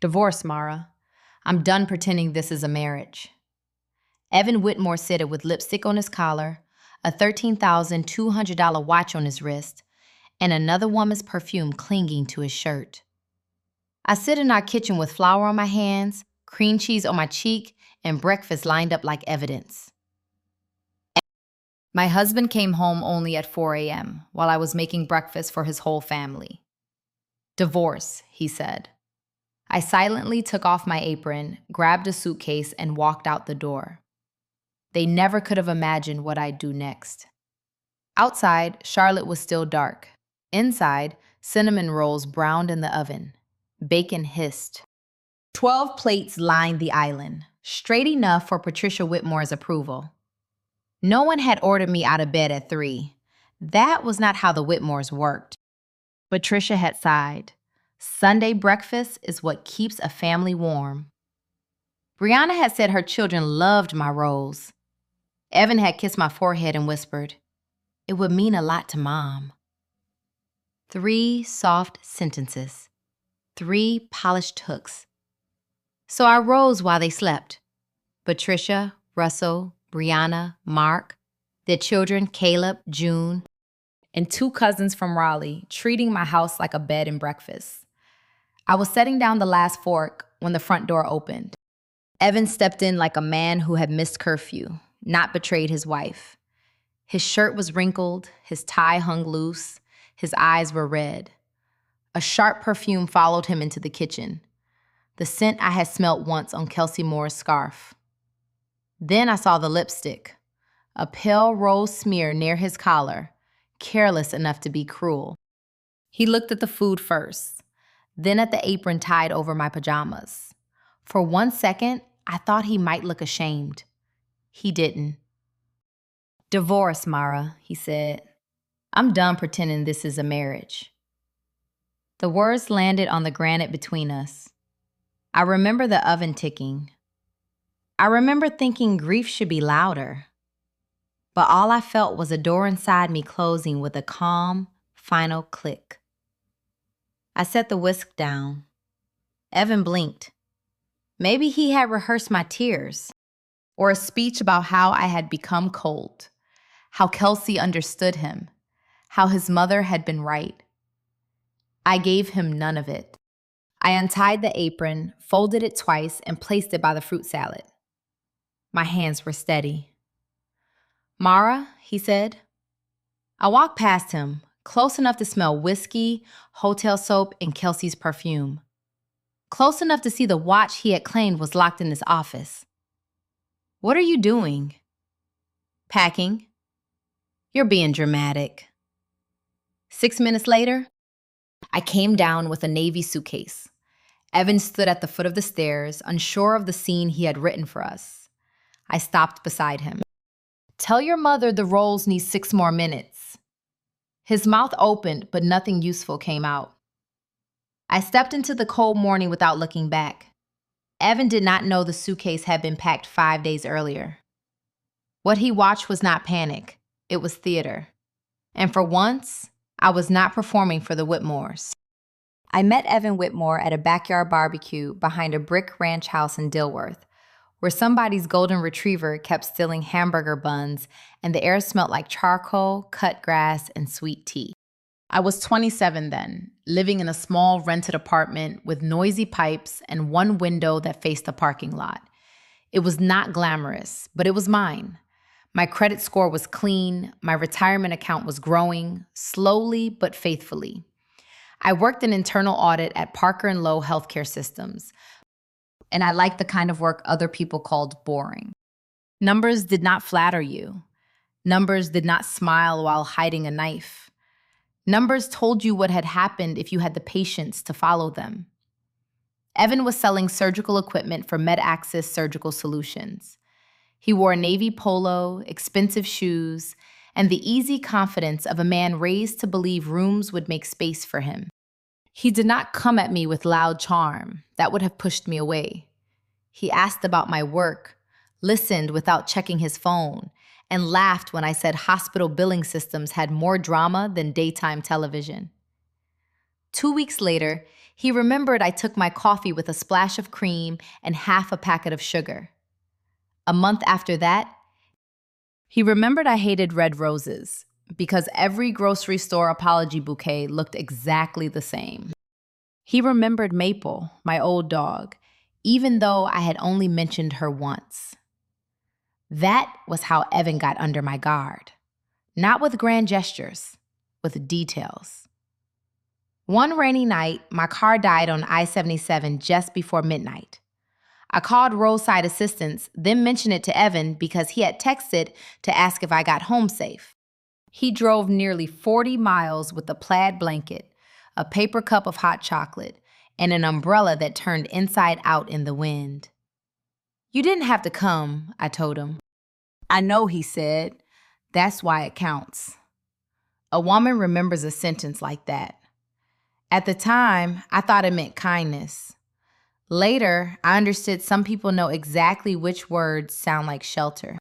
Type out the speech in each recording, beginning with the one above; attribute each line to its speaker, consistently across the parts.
Speaker 1: Divorce, Mara. I'm done pretending this is a marriage. Evan Whitmore said it with lipstick on his collar, a $13,200 watch on his wrist, and another woman's perfume clinging to his shirt. I sit in our kitchen with flour on my hands, cream cheese on my cheek, and breakfast lined up like evidence. My husband came home only at 4 a.m. while I was making breakfast for his whole family. Divorce, he said. I silently took off my apron, grabbed a suitcase, and walked out the door. They never could have imagined what I'd do next. Outside, Charlotte was still dark. Inside, cinnamon rolls browned in the oven. Bacon hissed. 12 plates lined the island, straight enough for Patricia Whitmore's approval. No one had ordered me out of bed at 3. That was not how the Whitmores worked. Patricia had sighed. Sunday breakfast is what keeps a family warm. Brianna had said her children loved my rolls. Evan had kissed my forehead and whispered, "It would mean a lot to Mom." 3 soft sentences. 3 polished hooks. So I rose while they slept. Patricia, Russell, Brianna, Mark, their children Caleb, June, and 2 cousins from Raleigh, treating my house like a bed and breakfast. I was setting down the last fork when the front door opened. Evan stepped in like a man who had missed curfew, not betrayed his wife. His shirt was wrinkled, his tie hung loose, his eyes were red. A sharp perfume followed him into the kitchen, the scent I had smelt once on Kelsey Moore's scarf. Then I saw the lipstick, a pale rose smear near his collar, careless enough to be cruel. He looked at the food first, then at the apron tied over my pajamas. For 1 second, I thought he might look ashamed. He didn't. "Divorce, Mara," he said. "I'm done pretending this is a marriage." The words landed on the granite between us. I remember the oven ticking. I remember thinking grief should be louder. But all I felt was a door inside me closing with a calm, final click. I set the whisk down. Evan blinked. Maybe he had rehearsed my tears, or a speech about how I had become cold, how Kelsey understood him, how his mother had been right. I gave him none of it. I untied the apron, folded it twice, and placed it by the fruit salad. My hands were steady. "Mara," he said. I walked past him, close enough to smell whiskey, hotel soap, and Kelsey's perfume. Close enough to see the watch he had claimed was locked in his office. "What are you doing?" "Packing." "You're being dramatic." 6 minutes later, I came down with a navy suitcase. Evan stood at the foot of the stairs, unsure of the scene he had written for us. I stopped beside him. "Tell your mother the rolls need 6 more minutes." His mouth opened, but nothing useful came out. I stepped into the cold morning without looking back. Evan did not know the suitcase had been packed 5 days earlier. What he watched was not panic, it was theater. And for once, I was not performing for the Whitmores. I met Evan Whitmore at a backyard barbecue behind a brick ranch house in Dilworth, where somebody's golden retriever kept stealing hamburger buns and the air smelled like charcoal, cut grass, and sweet tea. I was 27 then, living in a small rented apartment with noisy pipes and one window that faced the parking lot. It was not glamorous, but it was mine. My credit score was clean, my retirement account was growing, slowly but faithfully. I worked in internal audit at Parker & Lowe Healthcare Systems, and I liked the kind of work other people called boring. Numbers did not flatter you. Numbers did not smile while hiding a knife. Numbers told you what had happened if you had the patience to follow them. Evan was selling surgical equipment for MedAccess Surgical Solutions. He wore a navy polo, expensive shoes, and the easy confidence of a man raised to believe rooms would make space for him. He did not come at me with loud charm. That would have pushed me away. He asked about my work, listened without checking his phone, and laughed when I said hospital billing systems had more drama than daytime television. 2 weeks later, He remembered I took my coffee with a splash of cream and half a packet of sugar. A month after that, he remembered I hated red roses because every grocery store apology bouquet looked exactly the same. He remembered Maple, my old dog, even though I had only mentioned her once. That was how Evan got under my guard. Not with grand gestures, with details. One rainy night, my car died on I-77 just before midnight. I called roadside assistance, then mentioned it to Evan because he had texted to ask if I got home safe. He drove nearly 40 miles with a plaid blanket, a paper cup of hot chocolate, and an umbrella that turned inside out in the wind. "You didn't have to come," I told him. "I know," he said. "That's why it counts." A woman remembers a sentence like that. At the time, I thought it meant kindness. Later, I understood some people know exactly which words sound like shelter.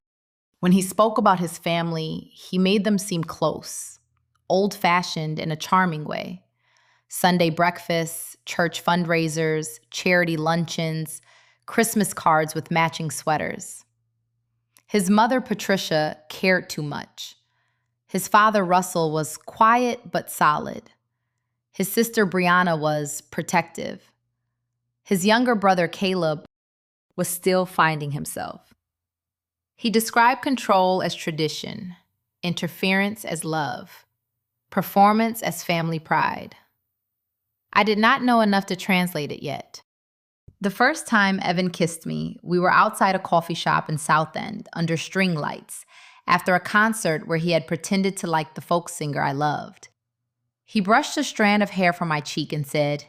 Speaker 1: When he spoke about his family, he made them seem close, old-fashioned in a charming way. Sunday breakfasts, church fundraisers, charity luncheons, Christmas cards with matching sweaters. His mother, Patricia, cared too much. His father, Russell, was quiet but solid. His sister, Brianna, was protective. His younger brother, Caleb, was still finding himself. He described control as tradition, interference as love, performance as family pride. I did not know enough to translate it yet. The first time Evan kissed me, we were outside a coffee shop in South End under string lights after a concert where he had pretended to like the folk singer I loved. He brushed a strand of hair from my cheek and said,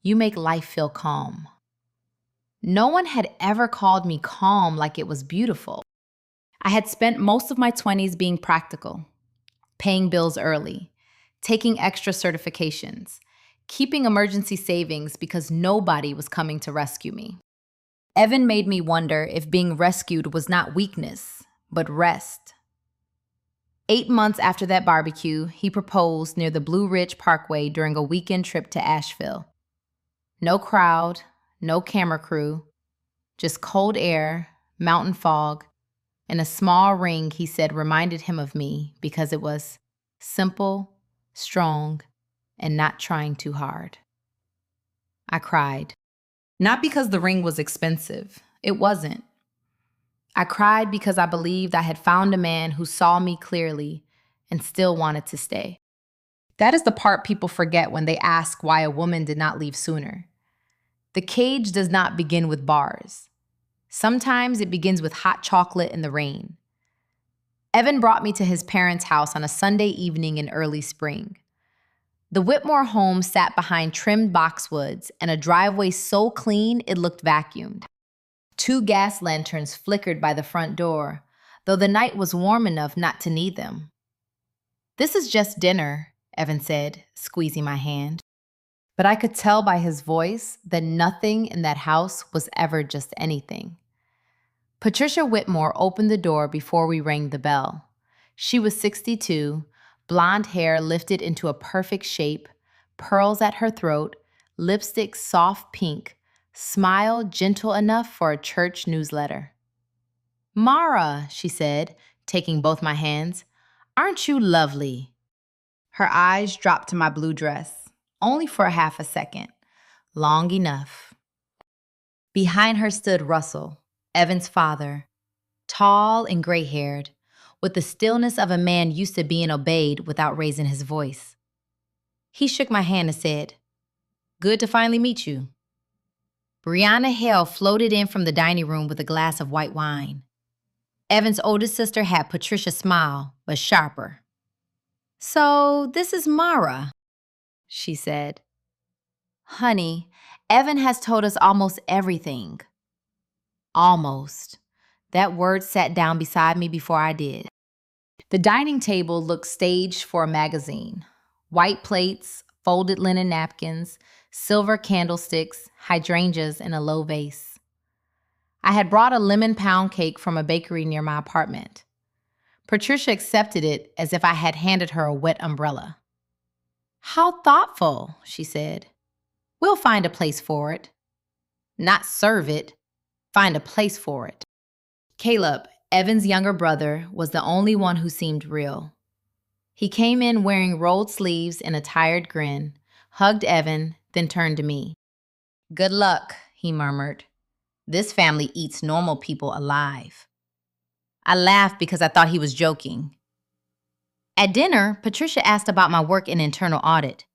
Speaker 1: "You make life feel calm." No one had ever called me calm like it was beautiful. I had spent most of my 20s being practical, paying bills early, taking extra certifications, keeping emergency savings because nobody was coming to rescue me. Evan made me wonder if being rescued was not weakness, but rest. 8 months after that barbecue, he proposed near the Blue Ridge Parkway during a weekend trip to Asheville. No crowd, no camera crew, just cold air, mountain fog, and a small ring he said reminded him of me because it was simple, strong, and not trying too hard. I cried. Not because the ring was expensive. It wasn't. I cried because I believed I had found a man who saw me clearly and still wanted to stay. That is the part people forget when they ask why a woman did not leave sooner. The cage does not begin with bars. Sometimes it begins with hot chocolate in the rain. Evan brought me to his parents' house on a Sunday evening in early spring. The Whitmore home sat behind trimmed boxwoods and a driveway so clean it looked vacuumed. 2 gas lanterns flickered by the front door, though the night was warm enough not to need them. "This is just dinner," Evan said, squeezing my hand. But I could tell by his voice that nothing in that house was ever just anything. Patricia Whitmore opened the door before we rang the bell. She was 62, blonde hair lifted into a perfect shape, pearls at her throat, lipstick soft pink, smile gentle enough for a church newsletter. "Mara," she said, taking both my hands, "aren't you lovely?" Her eyes dropped to my blue dress, only for a half a second, long enough. Behind her stood Russell, Evan's father, tall and gray-haired, with the stillness of a man used to being obeyed without raising his voice. He shook my hand and said, "Good to finally meet you." Brianna Hale floated in from the dining room with a glass of white wine. Evan's oldest sister had Patricia's smile, but sharper. "So this is Mara," she said. "Honey, Evan has told us almost everything." Almost. That word sat down beside me before I did. The dining table looked staged for a magazine. White plates, folded linen napkins, silver candlesticks, hydrangeas in a low vase. I had brought a lemon pound cake from a bakery near my apartment. Patricia accepted it as if I had handed her a wet umbrella. "How thoughtful," she said. We'll find a place for it. Not serve it, find a place for it. Caleb, Evan's younger brother, was the only one who seemed real. He came in wearing rolled sleeves and a tired grin, hugged Evan, then turned to me. "Good luck," he murmured. "This family eats normal people alive." I laughed because I thought he was joking. At dinner, Patricia asked about my work in internal audit.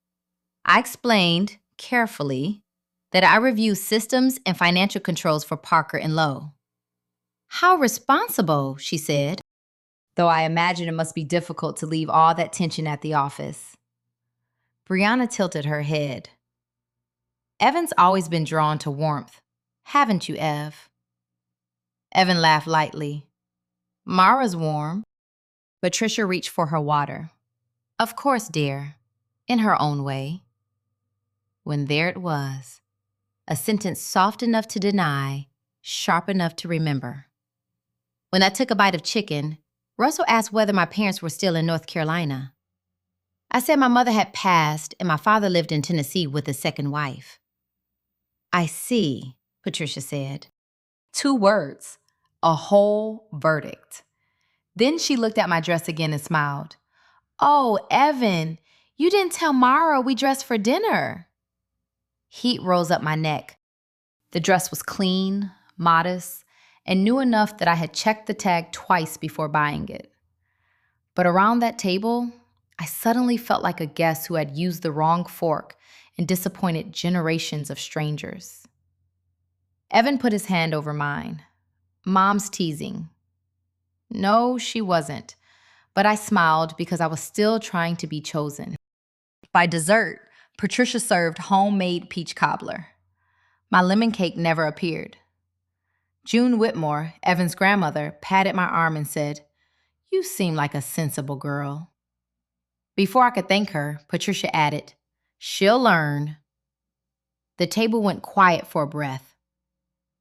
Speaker 1: I explained, carefully, that I review systems and financial controls for Parker and Lowe. "How responsible," she said, though I imagine it must be difficult to leave all that tension at the office. Brianna tilted her head. "Evan's always been drawn to warmth, haven't you, Ev?" Evan laughed lightly. "Mara's warm." Patricia reached for her water. "Of course, dear, in her own way." When there it was, a sentence soft enough to deny, sharp enough to remember. When I took a bite of chicken, Russell asked whether my parents were still in North Carolina. I said my mother had passed and my father lived in Tennessee with a second wife. "I see," Patricia said. 2 words, a whole verdict. Then she looked at my dress again and smiled. "Oh, Evan, you didn't tell Mara we dressed for dinner." Heat rose up my neck. The dress was clean, modest, and new enough that I had checked the tag twice before buying it. But around that table, I suddenly felt like a guest who had used the wrong fork and disappointed generations of strangers. Evan put his hand over mine. "Mom's teasing." No, she wasn't, but I smiled because I was still trying to be chosen. By dessert, Patricia served homemade peach cobbler. My lemon cake never appeared. June Whitmore, Evan's grandmother, patted my arm and said, "You seem like a sensible girl." Before I could thank her, Patricia added, "She'll learn." The table went quiet for a breath.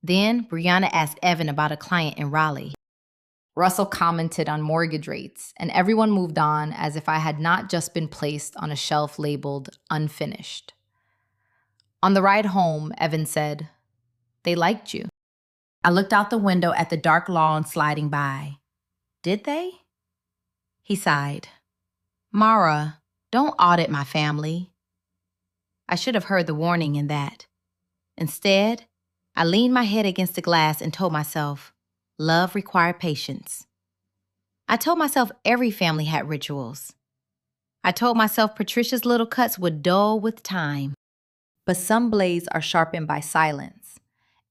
Speaker 1: Then Brianna asked Evan about a client in Raleigh. Russell commented on mortgage rates, and everyone moved on as if I had not just been placed on a shelf labeled unfinished. On the ride home, Evan said, "They liked you." I looked out the window at the dark lawn sliding by. "Did they?" He sighed. "Mara, don't audit my family." I should have heard the warning in that. Instead, I leaned my head against the glass and told myself, love required patience. I told myself every family had rituals. I told myself Patricia's little cuts would dull with time. But some blades are sharpened by silence.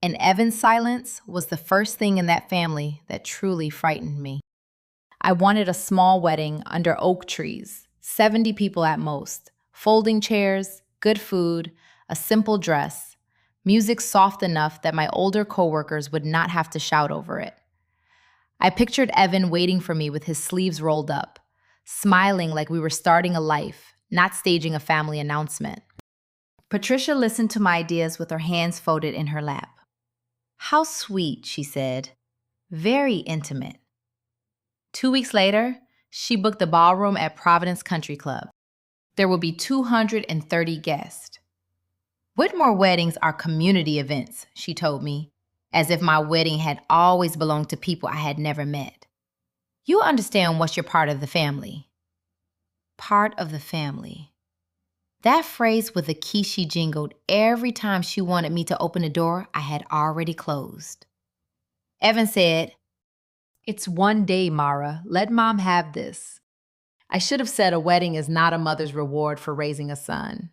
Speaker 1: And Evan's silence was the first thing in that family that truly frightened me. I wanted a small wedding under oak trees, 70 people at most, folding chairs, good food, a simple dress, music soft enough that my older coworkers would not have to shout over it. I pictured Evan waiting for me with his sleeves rolled up, smiling like we were starting a life, not staging a family announcement. Patricia listened to my ideas with her hands folded in her lap. "How sweet," she said. "Very intimate." 2 weeks later, she booked the ballroom at Providence Country Club. There will be 230 guests. "Whitmore weddings are community events," she told me, as if my wedding had always belonged to people I had never met. "You understand once you're part of the family." Part of the family. That phrase with a key she jingled every time she wanted me to open a door I had already closed. Evan said, "It's one day, Mara. Let Mom have this." I should have said a wedding is not a mother's reward for raising a son.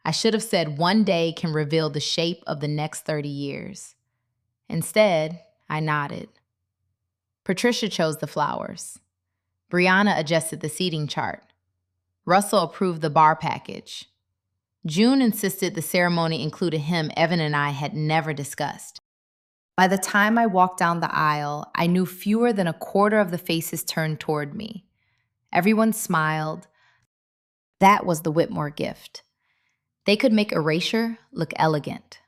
Speaker 1: I should have said one day can reveal the shape of the next 30 years. Instead, I nodded. Patricia chose the flowers. Brianna adjusted the seating chart. Russell approved the bar package. June insisted the ceremony included him Evan and I had never discussed. By the time I walked down the aisle, I knew fewer than a quarter of the faces turned toward me. Everyone smiled. That was the Whitmore gift. They could make erasure look elegant.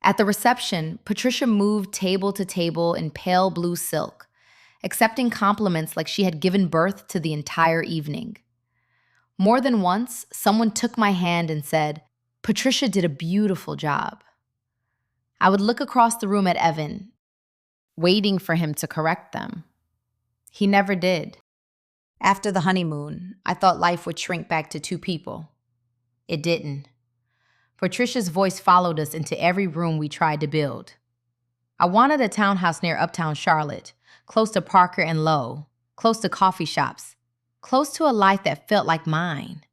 Speaker 1: At the reception, Patricia moved table to table in pale blue silk, accepting compliments like she had given birth to the entire evening. More than once, someone took my hand and said, Patricia did a beautiful job. I would look across the room at Evan, waiting for him to correct them. He never did. After the honeymoon, I thought life would shrink back to two people. It didn't. Patricia's voice followed us into every room we tried to build. I wanted a townhouse near uptown Charlotte, close to Parker and Lowe, close to coffee shops, close to a life that felt like mine.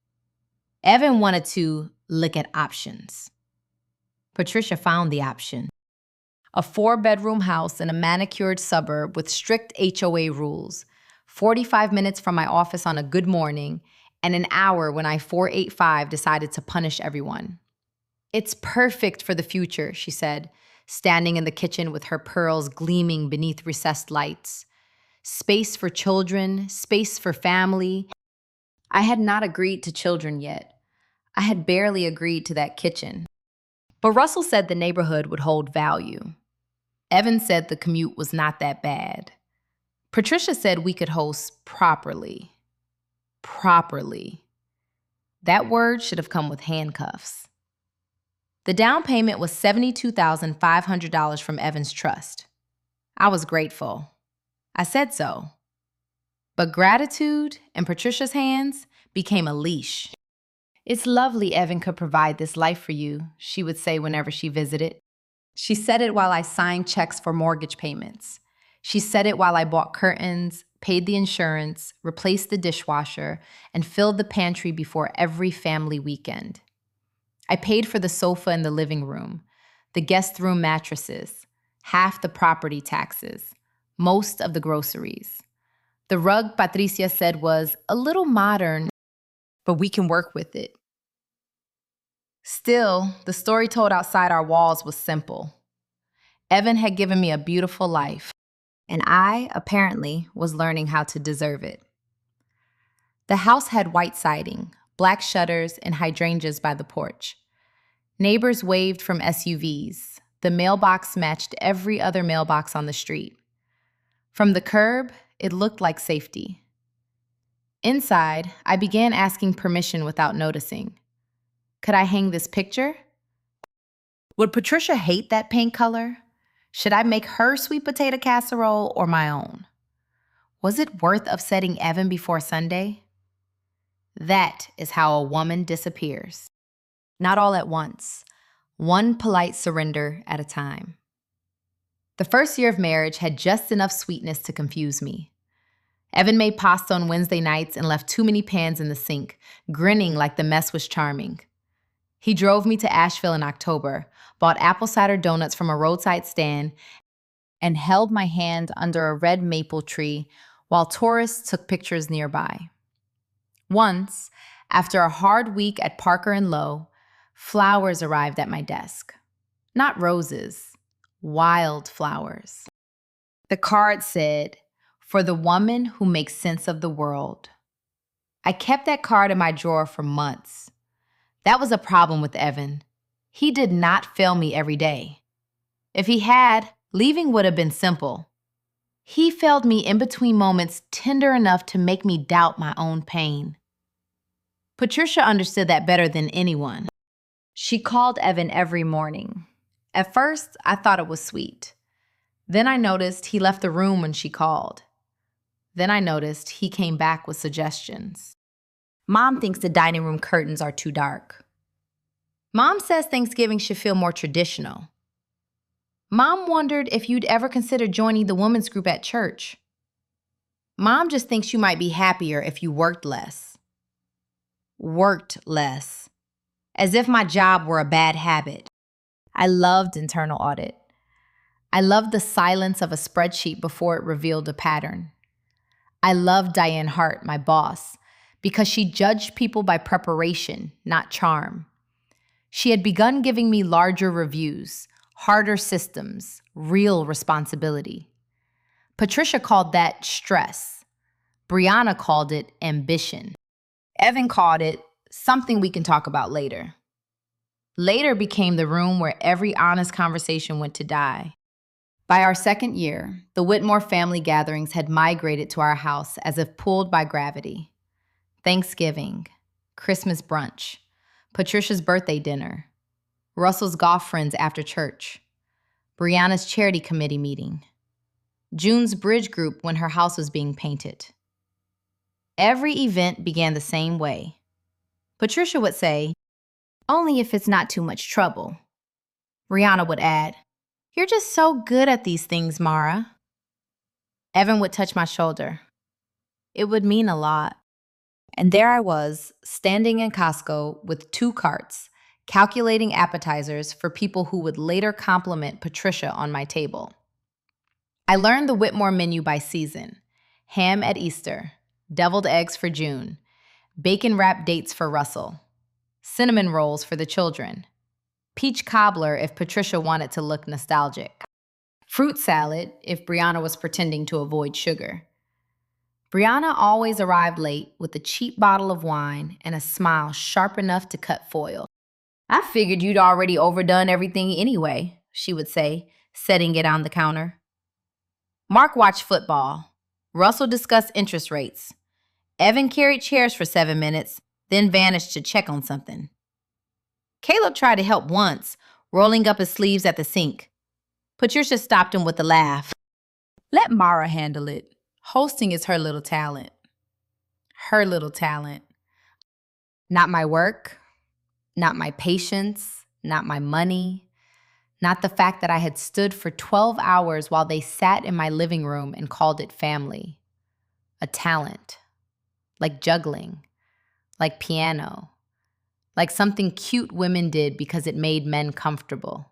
Speaker 1: Evan wanted to look at options. Patricia found the option. A 4-bedroom house in a manicured suburb with strict HOA rules, 45 minutes from my office on a good morning, and an hour when I 485 decided to punish everyone. "It's perfect for the future," she said, standing in the kitchen with her pearls gleaming beneath recessed lights. Space for children, space for family. I had not agreed to children yet. I had barely agreed to that kitchen. But Russell said the neighborhood would hold value. Evan said the commute was not that bad. Patricia said we could host properly. Properly. That word should have come with handcuffs. The down payment was $72,500 from Evan's trust. I was grateful. I said so. But gratitude, in Patricia's hands, became a leash. "It's lovely Evan could provide this life for you," she would say whenever she visited. She said it while I signed checks for mortgage payments. She said it while I bought curtains, paid the insurance, replaced the dishwasher, and filled the pantry before every family weekend. I paid for the sofa in the living room, the guest room mattresses, half the property taxes, most of the groceries. The rug, Patricia said, was a little modern, but we can work with it. Still, the story told outside our walls was simple. Evan had given me a beautiful life, and I, apparently, was learning how to deserve it. The house had white siding, black shutters, and hydrangeas by the porch. Neighbors waved from SUVs. The mailbox matched every other mailbox on the street. From the curb, it looked like safety. Inside, I began asking permission without noticing. Could I hang this picture? Would Patricia hate that paint color? Should I make her sweet potato casserole or my own? Was it worth upsetting Evan before Sunday? That is how a woman disappears. Not all at once, one polite surrender at a time. The first year of marriage had just enough sweetness to confuse me. Evan made pasta on Wednesday nights and left too many pans in the sink, grinning like the mess was charming. He drove me to Asheville in October, bought apple cider donuts from a roadside stand, and held my hand under a red maple tree while tourists took pictures nearby. Once, after a hard week at Parker and Lowe, flowers arrived at my desk. Not roses, wild flowers. The card said, "For the woman who makes sense of the world." I kept that card in my drawer for months. That was a problem with Evan. He did not fail me every day. If he had, leaving would have been simple. He failed me in between moments tender enough to make me doubt my own pain. Patricia understood that better than anyone. She called Evan every morning. At first, I thought it was sweet. Then I noticed he left the room when she called. Then I noticed he came back with suggestions. Mom thinks the dining room curtains are too dark. Mom says Thanksgiving should feel more traditional. Mom wondered if you'd ever consider joining the women's group at church. Mom just thinks you might be happier if you worked less. Worked less. As if my job were a bad habit. I loved internal audit. I loved the silence of a spreadsheet before it revealed a pattern. I loved Diane Hart, my boss, because she judged people by preparation, not charm. She had begun giving me larger reviews, harder systems, real responsibility. Patricia called that stress. Brianna called it ambition. Evan called it something we can talk about later. Later became the room where every honest conversation went to die. By our second year, the Whitmore family gatherings had migrated to our house as if pulled by gravity. Thanksgiving, Christmas brunch, Patricia's birthday dinner, Russell's golf friends after church, Brianna's charity committee meeting, June's bridge group when her house was being painted. Every event began the same way. Patricia would say, "Only if it's not too much trouble." Brianna would add, "You're just so good at these things, Mara." Evan would touch my shoulder. It would mean a lot. And there I was, standing in Costco with 2 carts, calculating appetizers for people who would later compliment Patricia on my table. I learned the Whitmore menu by season: ham at Easter, deviled eggs for June, bacon-wrapped dates for Russell, cinnamon rolls for the children, peach cobbler if Patricia wanted to look nostalgic, fruit salad if Brianna was pretending to avoid sugar. Brianna always arrived late with a cheap bottle of wine and a smile sharp enough to cut foil. "I figured you'd already overdone everything anyway," she would say, setting it on the counter. Mark watched football. Russell discussed interest rates. Evan carried chairs for 7 minutes, then vanished to check on something. Caleb tried to help once, rolling up his sleeves at the sink. Patricia stopped him with a laugh. "Let Mara handle it. Hosting is her little talent." Her little talent. Not my work, not my patience, not my money, not the fact that I had stood for 12 hours while they sat in my living room and called it family. A talent. Like juggling, like piano, like something cute women did because it made men comfortable.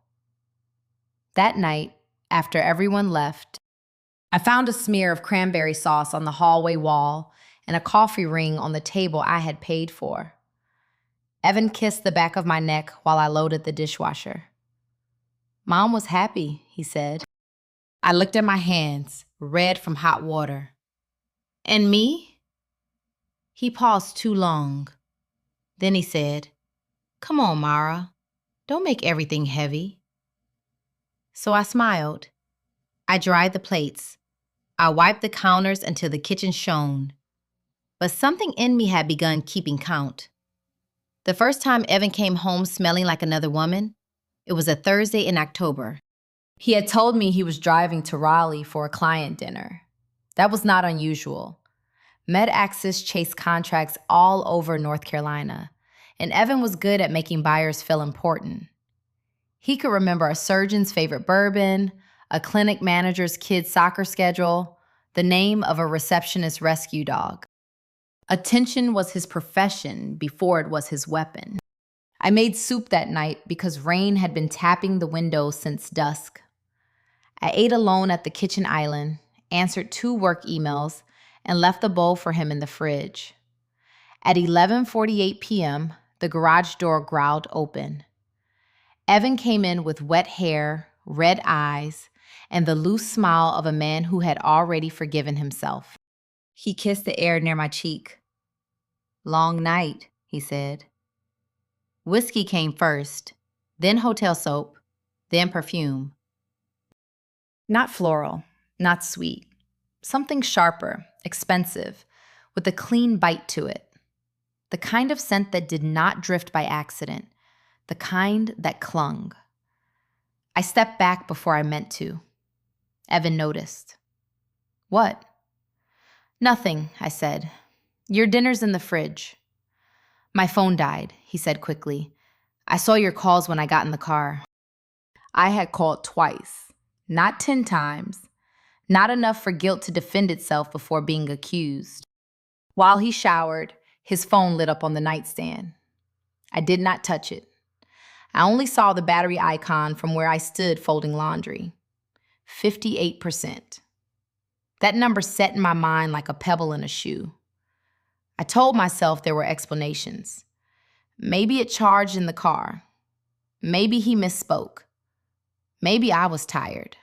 Speaker 1: That night, after everyone left, I found a smear of cranberry sauce on the hallway wall and a coffee ring on the table I had paid for. Evan kissed the back of my neck while I loaded the dishwasher. "Mom was happy," he said. I looked at my hands, red from hot water. "And me?" He paused too long. Then he said, "Come on, Mara. Don't make everything heavy." So I smiled. I dried the plates. I wiped the counters until the kitchen shone. But something in me had begun keeping count. The first time Evan came home smelling like another woman, it was a Thursday in October. He had told me he was driving to Raleigh for a client dinner. That was not unusual. MedAxis chased contracts all over North Carolina, and Evan was good at making buyers feel important. He could remember a surgeon's favorite bourbon, a clinic manager's kid's soccer schedule, the name of a receptionist's rescue dog. Attention was his profession before it was his weapon. I made soup that night because rain had been tapping the windows since dusk. I ate alone at the kitchen island, answered 2 work emails, and left the bowl for him in the fridge. At 11:48 p.m., the garage door growled open. Evan came in with wet hair, red eyes, and the loose smile of a man who had already forgiven himself. He kissed the air near my cheek. "Long night," he said. Whiskey came first, then hotel soap, then perfume. Not floral, not sweet. Something sharper, expensive, with a clean bite to it. The kind of scent that did not drift by accident, the kind that clung. I stepped back before I meant to. Evan noticed. "What?" "Nothing," I said. "Your dinner's in the fridge." "My phone died," he said quickly. "I saw your calls when I got in the car." I had called twice, not 10 times. Not enough for guilt to defend itself before being accused. While he showered, his phone lit up on the nightstand. I did not touch it. I only saw the battery icon from where I stood folding laundry. 58%. That number set in my mind like a pebble in a shoe. I told myself there were explanations. Maybe it charged in the car. Maybe he misspoke. Maybe I was tired.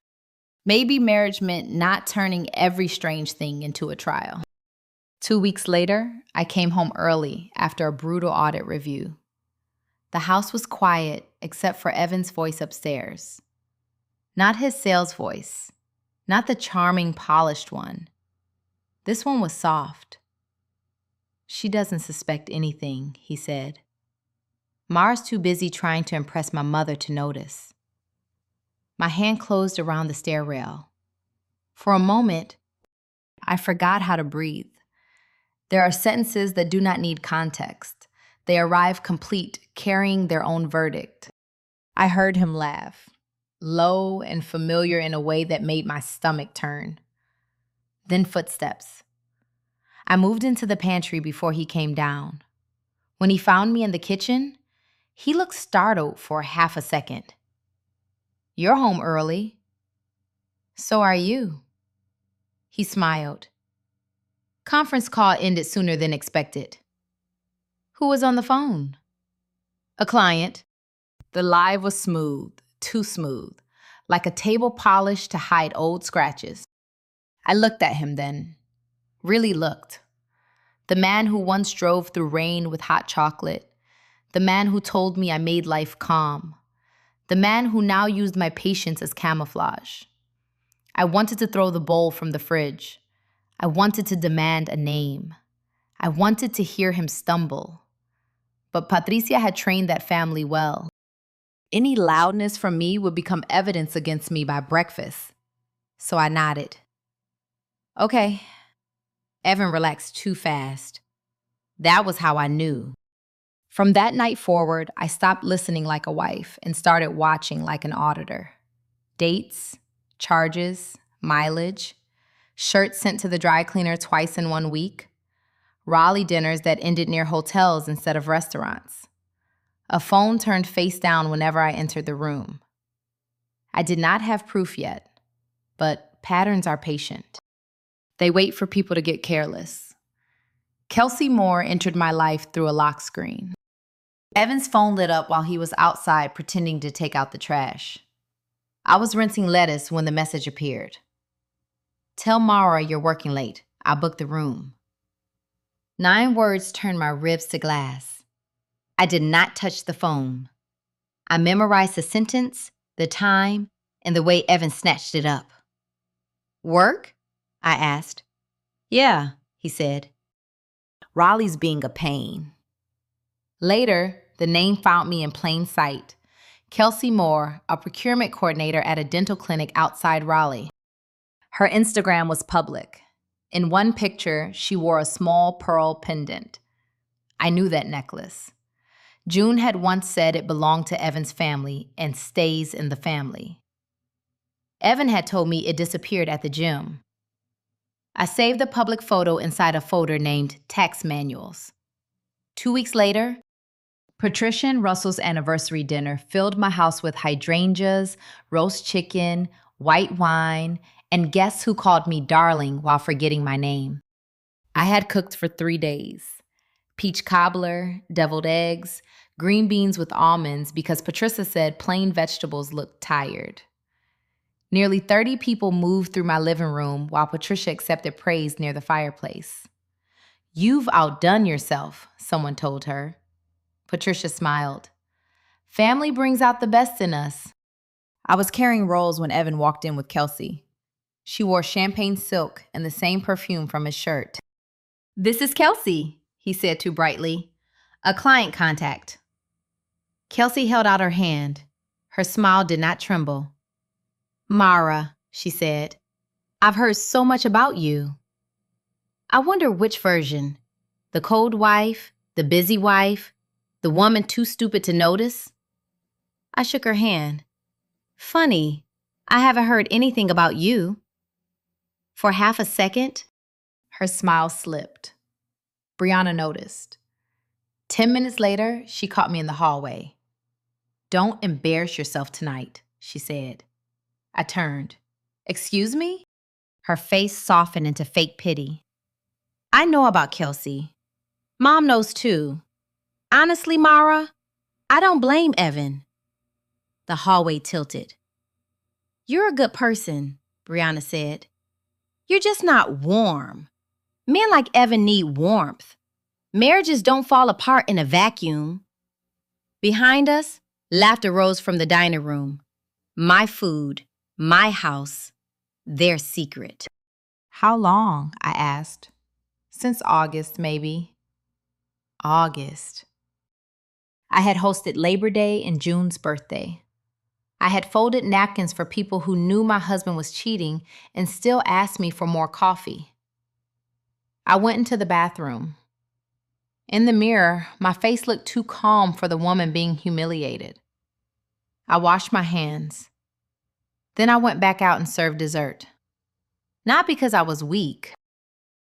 Speaker 1: Maybe marriage meant not turning every strange thing into a trial. 2 weeks later, I came home early after a brutal audit review. The house was quiet except for Evan's voice upstairs. Not his sales voice, not the charming, polished one. This one was soft. "She doesn't suspect anything," he said. Mara's too busy trying to impress my mother to notice. My hand closed around the stair rail. For a moment, I forgot how to breathe. There are sentences that do not need context. They arrive complete, carrying their own verdict. I heard him laugh, low and familiar in a way that made my stomach turn. Then footsteps. I moved into the pantry before he came down. When he found me in the kitchen, he looked startled for half a second. "You're home early." "So are you." He smiled. Conference call ended sooner than expected. "Who was on the phone?" "A client." The live was smooth, too smooth, like a table polished to hide old scratches. I looked at him then. Really looked. The man who once drove through rain with hot chocolate. The man who told me I made life calm. The man who now used my patience as camouflage. I wanted to throw the bowl from the fridge. I wanted to demand a name. I wanted to hear him stumble. But Patricia had trained that family well. Any loudness from me would become evidence against me by breakfast. So I nodded. "Okay." Evan relaxed too fast. That was how I knew. From that night forward, I stopped listening like a wife and started watching like an auditor. Dates, charges, mileage, shirts sent to the dry cleaner twice in 1 week, Raleigh dinners that ended near hotels instead of restaurants. A phone turned face down whenever I entered the room. I did not have proof yet, but patterns are patient. They wait for people to get careless. Kelsey Moore entered my life through a lock screen. Evan's phone lit up while he was outside pretending to take out the trash. I was rinsing lettuce when the message appeared. "Tell Mara you're working late. I booked the room." 9 words turned my ribs to glass. I did not touch the phone. I memorized the sentence, the time, and the way Evan snatched it up. "Work?" I asked. "Yeah," he said. Raleigh's being a pain. Later, the name found me in plain sight. Kelsey Moore, a procurement coordinator at a dental clinic outside Raleigh. Her Instagram was public. In one picture, she wore a small pearl pendant. I knew that necklace. June had once said it belonged to Evan's family and stays in the family. Evan had told me it disappeared at the gym. I saved the public photo inside a folder named Tax Manuals. 2 weeks later, Patricia and Russell's anniversary dinner filled my house with hydrangeas, roast chicken, white wine, and guests who called me darling while forgetting my name. I had cooked for 3 days. Peach cobbler, deviled eggs, green beans with almonds because Patricia said plain vegetables looked tired. Nearly 30 people moved through my living room while Patricia accepted praise near the fireplace. "You've outdone yourself," someone told her. Patricia smiled. "Family brings out the best in us." I was carrying rolls when Evan walked in with Kelsey. She wore champagne silk and the same perfume from his shirt. "This is Kelsey," he said too brightly. "A client contact." Kelsey held out her hand. Her smile did not tremble. "Mara," she said, "I've heard so much about you." I wonder which version. The cold wife, the busy wife, the woman too stupid to notice? I shook her hand. "Funny, I haven't heard anything about you." For half a second, her smile slipped. Brianna noticed. 10 minutes later, she caught me in the hallway. "Don't embarrass yourself tonight," she said. I turned. "Excuse me?" Her face softened into fake pity. "I know about Kelsey. Mom knows too. Honestly, Mara, I don't blame Evan." The hallway tilted. "You're a good person," Brianna said. "You're just not warm. Men like Evan need warmth. Marriages don't fall apart in a vacuum." Behind us, laughter rose from the dining room. My food, my house, their secret. "How long?" I asked. "Since August, maybe." August. I had hosted Labor Day and June's birthday. I had folded napkins for people who knew my husband was cheating and still asked me for more coffee. I went into the bathroom. In the mirror, my face looked too calm for the woman being humiliated. I washed my hands. Then I went back out and served dessert. Not because I was weak,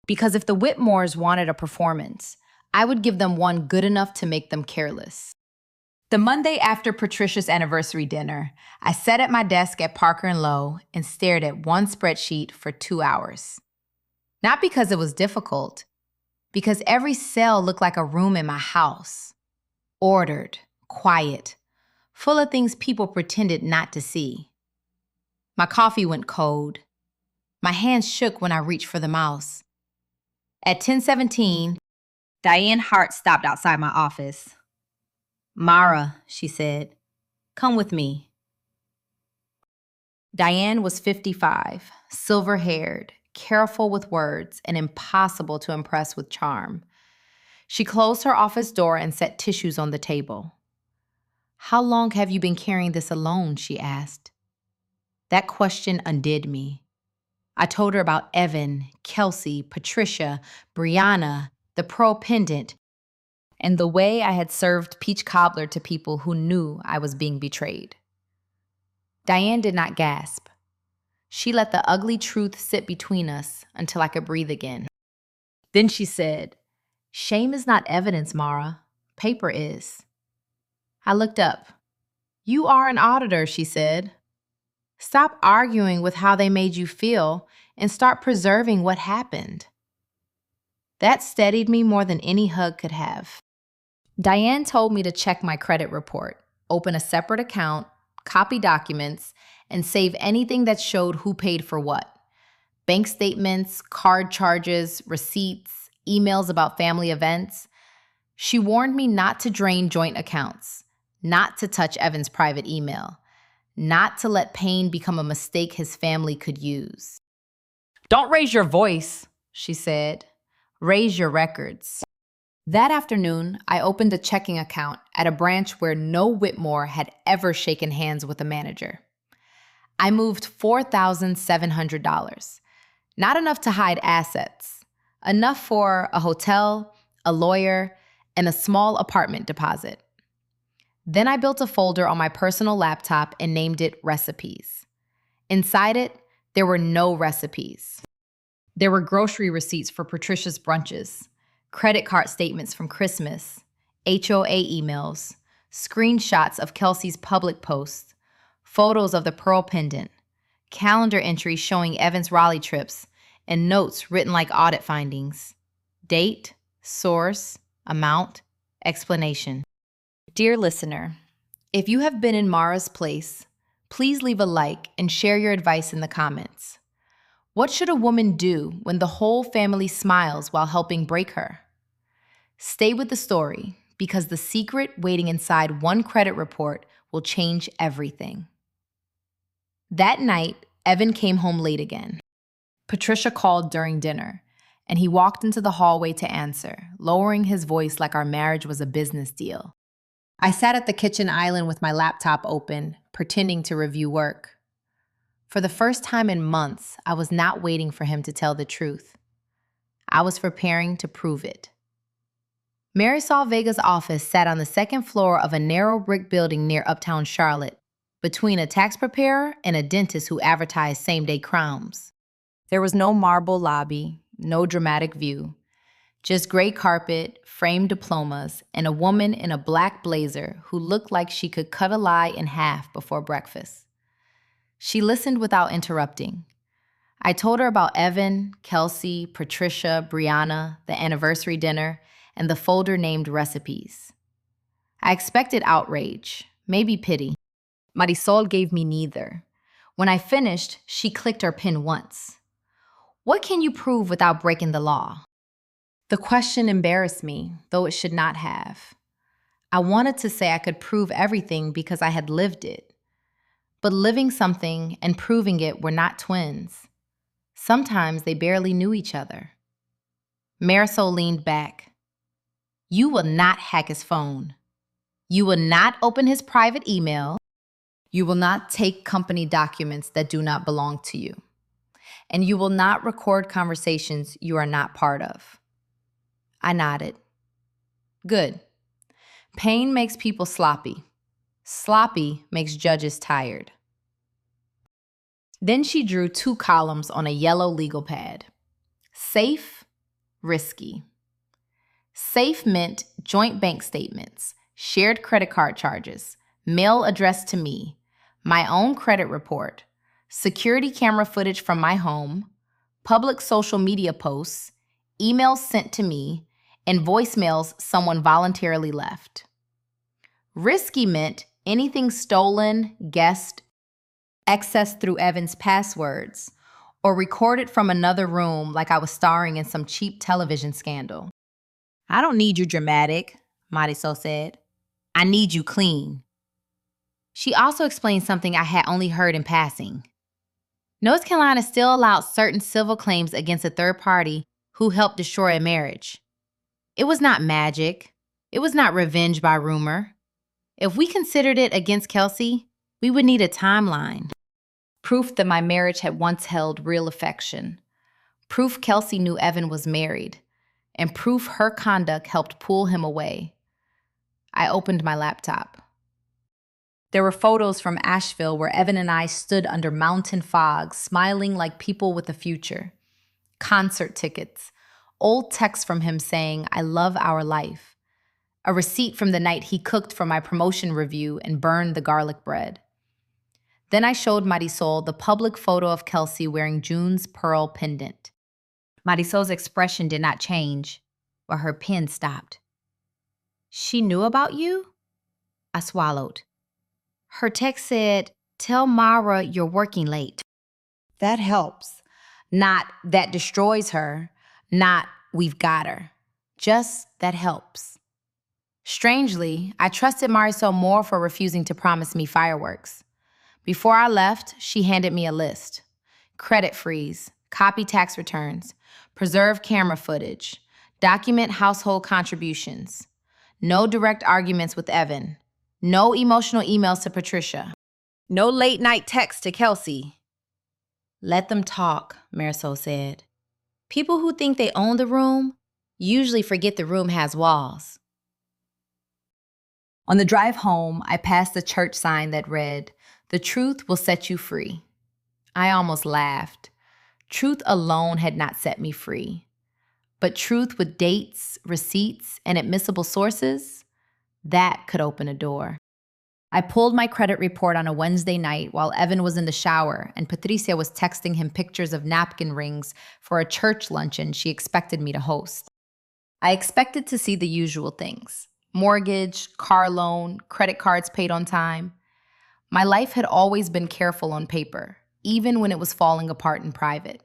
Speaker 1: because if the Whitmores wanted a performance, I would give them one good enough to make them careless. The Monday after Patricia's anniversary dinner, I sat at my desk at Parker & Lowe and stared at one spreadsheet for 2 hours. Not because it was difficult, because every cell looked like a room in my house. Ordered, quiet, full of things people pretended not to see. My coffee went cold. My hands shook when I reached for the mouse. At 10:17, Diane Hart stopped outside my office. "Mara," she said, "come with me." Diane was 55, silver-haired, careful with words, and impossible to impress with charm. She closed her office door and set tissues on the table. "How long have you been carrying this alone?" she asked. That question undid me. I told her about Evan, Kelsey, Patricia, Brianna, the pearl pendant, and the way I had served peach cobbler to people who knew I was being betrayed. Diane did not gasp. She let the ugly truth sit between us until I could breathe again. Then she said, "Shame is not evidence, Mara. Paper is." I looked up. "You are an auditor," she said. "Stop arguing with how they made you feel and start preserving what happened." That steadied me more than any hug could have. Diane told me to check my credit report, open a separate account, copy documents, and save anything that showed who paid for what. Bank statements, card charges, receipts, emails about family events. She warned me not to drain joint accounts, not to touch Evan's private email, not to let pain become a mistake his family could use. "Don't raise your voice," she said. "Raise your records." That afternoon, I opened a checking account at a branch where no Whitmore had ever shaken hands with a manager. I moved $4,700. Not enough to hide assets, enough for a hotel, a lawyer, and a small apartment deposit. Then I built a folder on my personal laptop and named it Recipes. Inside it, there were no recipes. There were grocery receipts for Patricia's brunches, credit card statements from Christmas, HOA emails, screenshots of Kelsey's public posts, photos of the pearl pendant, calendar entries showing Evan's Raleigh trips, and notes written like audit findings. Date, source, amount, explanation. Dear listener, if you have been in Mara's place, please leave a like and share your advice in the comments. What should a woman do when the whole family smiles while helping break her? Stay with the story, because the secret waiting inside one credit report will change everything. That night, Evan came home late again. Patricia called during dinner, and he walked into the hallway to answer, lowering his voice like our marriage was a business deal. I sat at the kitchen island with my laptop open, pretending to review work. For the first time in months, I was not waiting for him to tell the truth. I was preparing to prove it. Marisol Vega's office sat on the second floor of a narrow brick building near Uptown Charlotte, between a tax preparer and a dentist who advertised same-day crowns. There was no marble lobby, no dramatic view, just gray carpet, framed diplomas, and a woman in a black blazer who looked like she could cut a lie in half before breakfast. She listened without interrupting. I told her about Evan, Kelsey, Patricia, Brianna, the anniversary dinner, and the folder named Recipes. I expected outrage, maybe pity. Marisol gave me neither. When I finished, she clicked her pen once. "What can you prove without breaking the law?" The question embarrassed me, though it should not have. I wanted to say I could prove everything because I had lived it. But living something and proving it were not twins. Sometimes they barely knew each other. Marisol leaned back. "You will not hack his phone." You will not open his private email. You will not take company documents that do not belong to you. And you will not record conversations you are not part of. I nodded. Good. Pain makes people sloppy. Sloppy makes judges tired. Then she drew 2 columns on a yellow legal pad. Safe, risky. Safe meant joint bank statements, shared credit card charges, mail addressed to me, my own credit report, security camera footage from my home, public social media posts, emails sent to me, and voicemails someone voluntarily left. Risky meant anything stolen, guessed, accessed through Evan's passwords, or recorded from another room like I was starring in some cheap television scandal. I don't need you dramatic, Marisol said. I need you clean. She also explained something I had only heard in passing. North Carolina still allowed certain civil claims against a third party who helped destroy a marriage. It was not magic. It was not revenge by rumor. If we considered it against Kelsey, we would need a timeline. Proof that my marriage had once held real affection. Proof Kelsey knew Evan was married. And proof her conduct helped pull him away. I opened my laptop. There were photos from Asheville where Evan and I stood under mountain fog, smiling like people with a future. Concert tickets. Old texts from him saying, I love our life. A receipt from the night he cooked for my promotion review and burned the garlic bread. Then I showed Marisol the public photo of Kelsey wearing June's pearl pendant. Marisol's expression did not change, but her pen stopped. She knew about you? I swallowed. Her text said, tell Mara you're working late. That helps. Not that destroys her. Not we've got her. Just that helps. Strangely, I trusted Marisol more for refusing to promise me fireworks. Before I left, she handed me a list. Credit freeze, copy tax returns, preserve camera footage, document household contributions. No direct arguments with Evan. No emotional emails to Patricia. No late night texts to Kelsey. Let them talk, Marisol said. People who think they own the room usually forget the room has walls. On the drive home, I passed a church sign that read, "The truth will set you free." I almost laughed. Truth alone had not set me free. But truth with dates, receipts, and admissible sources, that could open a door. I pulled my credit report on a Wednesday night while Evan was in the shower and Patricia was texting him pictures of napkin rings for a church luncheon she expected me to host. I expected to see the usual things: mortgage, car loan, credit cards paid on time. My life had always been careful on paper, even when it was falling apart in private.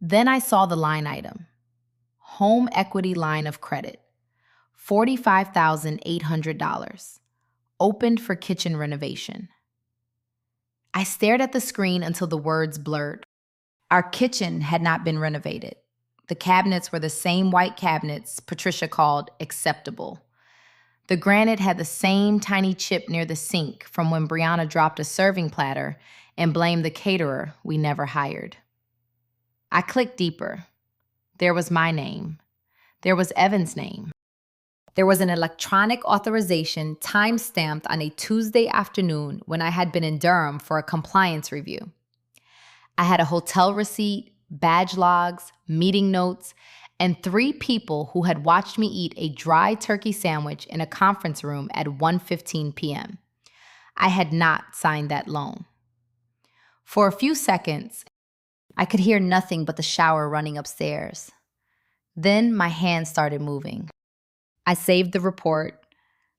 Speaker 1: Then I saw the line item. Home equity line of credit. $45,800. Opened for kitchen renovation. I stared at the screen until the words blurred. Our kitchen had not been renovated. The cabinets were the same white cabinets Patricia called acceptable. The granite had the same tiny chip near the sink from when Brianna dropped a serving platter and blamed the caterer we never hired. I clicked deeper. There was my name. There was Evan's name. There was an electronic authorization time-stamped on a Tuesday afternoon when I had been in Durham for a compliance review. I had a hotel receipt, badge logs, meeting notes, and 3 people who had watched me eat a dry turkey sandwich in a conference room at 1:15 p.m. I had not signed that loan. For a few seconds, I could hear nothing but the shower running upstairs. Then my hands started moving. I saved the report.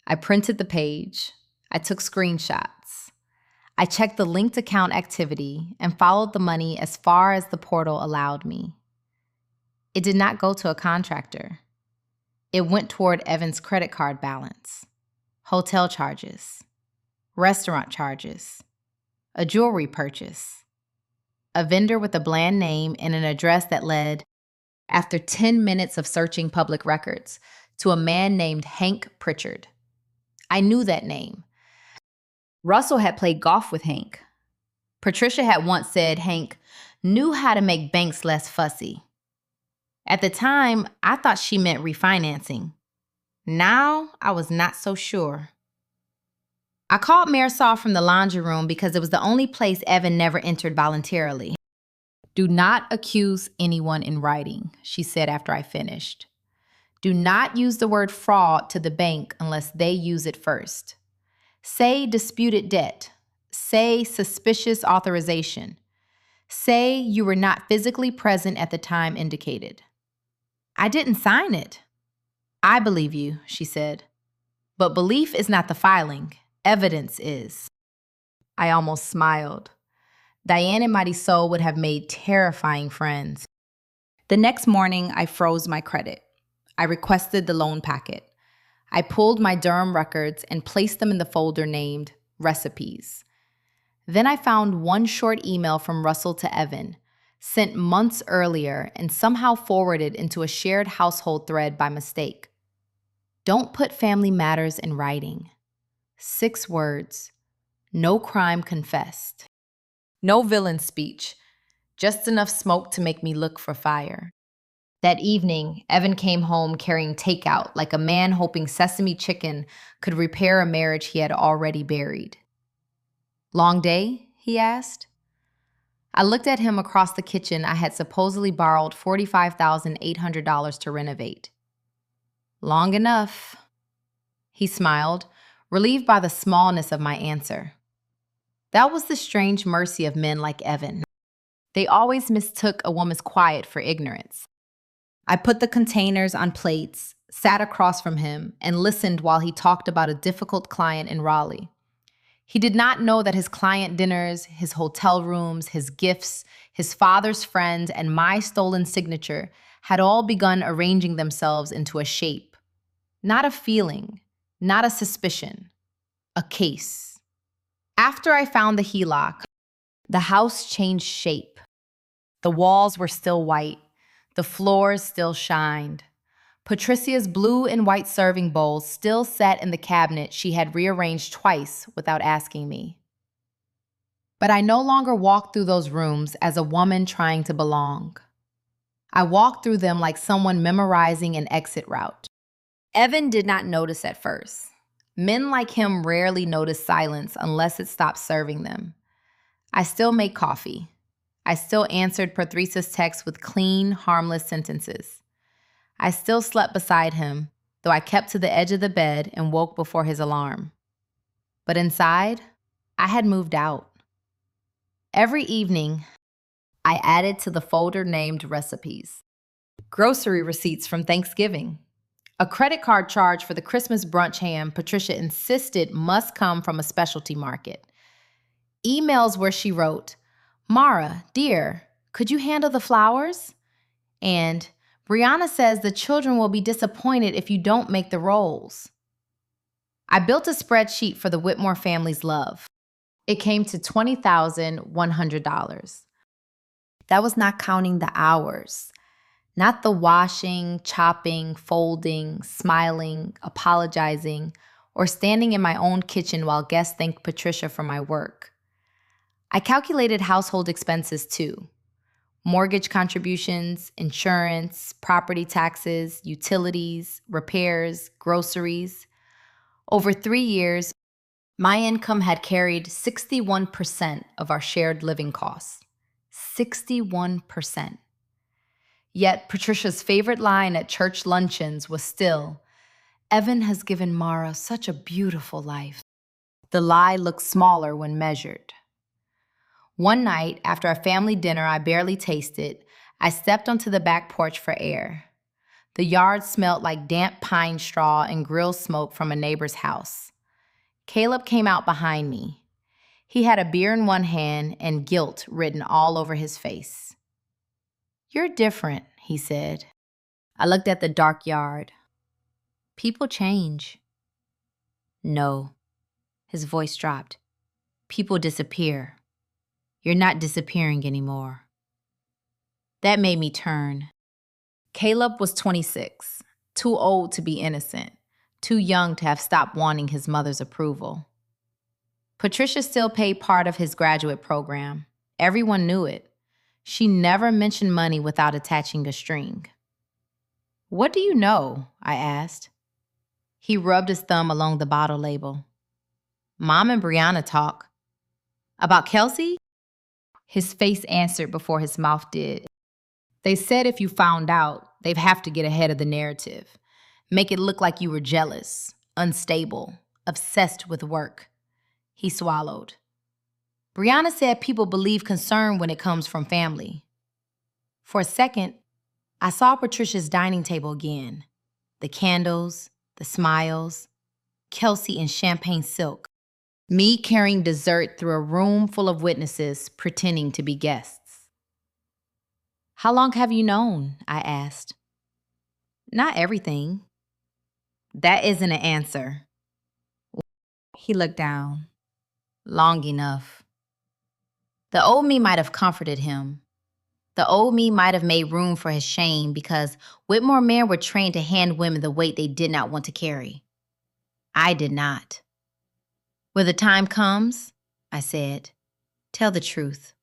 Speaker 1: I printed the page. I took screenshots. I checked the linked account activity and followed the money as far as the portal allowed me. It did not go to a contractor. It went toward Evan's credit card balance, hotel charges, restaurant charges, a jewelry purchase, a vendor with a bland name and an address that led, after 10 minutes of searching public records, to a man named Hank Pritchard. I knew that name. Russell had played golf with Hank. Patricia had once said Hank knew how to make banks less fussy. At the time, I thought she meant refinancing. Now, I was not so sure. I called Marisol from the laundry room because it was the only place Evan never entered voluntarily. Do not accuse anyone in writing, she said after I finished. Do not use the word fraud to the bank unless they use it first. Say disputed debt. Say suspicious authorization. Say you were not physically present at the time indicated. I didn't sign it. I believe you, she said. But belief is not the filing. Evidence is. I almost smiled. Diane and Marisol would have made terrifying friends. The next morning, I froze my credit. I requested the loan packet. I pulled my Durham records and placed them in the folder named Recipes. Then I found one short email from Russell to Evan, sent months earlier and somehow forwarded into a shared household thread by mistake. Don't put family matters in writing. 6 words. No crime confessed. No villain speech. Just enough smoke to make me look for fire. That evening, Evan came home carrying takeout like a man hoping sesame chicken could repair a marriage he had already buried. Long day? He asked. I looked at him across the kitchen I had supposedly borrowed $45,800 to renovate. Long enough. He smiled, relieved by the smallness of my answer. That was the strange mercy of men like Evan. They always mistook a woman's quiet for ignorance. I put the containers on plates, sat across from him, and listened while he talked about a difficult client in Raleigh. He did not know that his client dinners, his hotel rooms, his gifts, his father's friends, and my stolen signature had all begun arranging themselves into a shape. Not a feeling, not a suspicion, a case. After I found the HELOC, the house changed shape. The walls were still white. The floors still shined. Patricia's blue and white serving bowls still sat in the cabinet she had rearranged twice without asking me. But I no longer walked through those rooms as a woman trying to belong. I walked through them like someone memorizing an exit route. Evan did not notice at first. Men like him rarely notice silence unless it stops serving them. I still made coffee. I still answered Patricia's texts with clean, harmless sentences. I still slept beside him, though I kept to the edge of the bed and woke before his alarm. But inside, I had moved out. Every evening, I added to the folder named Recipes. Grocery receipts from Thanksgiving. A credit card charge for the Christmas brunch ham Patricia insisted must come from a specialty market. Emails where she wrote, "Mara, dear, could you handle the flowers?" And, "Brianna says the children will be disappointed if you don't make the rolls." I built a spreadsheet for the Whitmore family's love. It came to $20,100. That was not counting the hours, not the washing, chopping, folding, smiling, apologizing, or standing in my own kitchen while guests thanked Patricia for my work. I calculated household expenses too. Mortgage contributions, insurance, property taxes, utilities, repairs, groceries. Over 3 years, my income had carried 61% of our shared living costs. 61%. Yet Patricia's favorite line at church luncheons was still, "Evan has given Mara such a beautiful life." The lie looked smaller when measured. One night, after a family dinner I barely tasted, I stepped onto the back porch for air. The yard smelled like damp pine straw and grill smoke from a neighbor's house. Caleb came out behind me. He had a beer in one hand and guilt written all over his face. "You're different," he said. I looked at the dark yard. "People change." "No." His voice dropped. "People disappear. You're not disappearing anymore." That made me turn. Caleb was 26, too old to be innocent, too young to have stopped wanting his mother's approval. Patricia still paid part of his graduate program. Everyone knew it. She never mentioned money without attaching a string. "What do you know?" I asked. He rubbed his thumb along the bottle label. "Mom and Brianna talk." "About Kelsey?" His face answered before his mouth did. "They said if you found out, they'd have to get ahead of the narrative. Make it look like you were jealous, unstable, obsessed with work." He swallowed. "Brianna said people believe concern when it comes from family." For a second, I saw Patricia's dining table again. The candles, the smiles, Kelsey in champagne silk. Me carrying dessert through a room full of witnesses pretending to be guests. "How long have you known?" I asked. "Not everything." "That isn't an answer." He looked down. "Long enough." The old me might have comforted him. The old me might have made room for his shame because Whitmore men were trained to hand women the weight they did not want to carry. I did not. "When the time comes," I said, "tell the truth."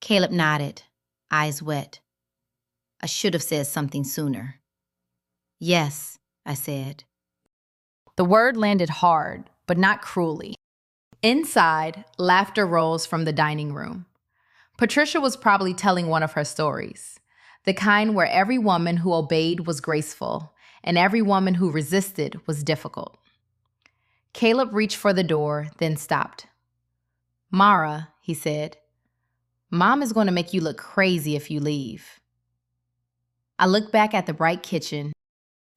Speaker 1: Caleb nodded, eyes wet. I should have said something sooner. "Yes," I said. The word landed hard, but not cruelly. Inside, laughter rose from the dining room. Patricia was probably telling one of her stories, the kind where every woman who obeyed was graceful and every woman who resisted was difficult. Caleb reached for the door, then stopped. "Mara," he said, "Mom is going to make you look crazy if you leave." I looked back at the bright kitchen,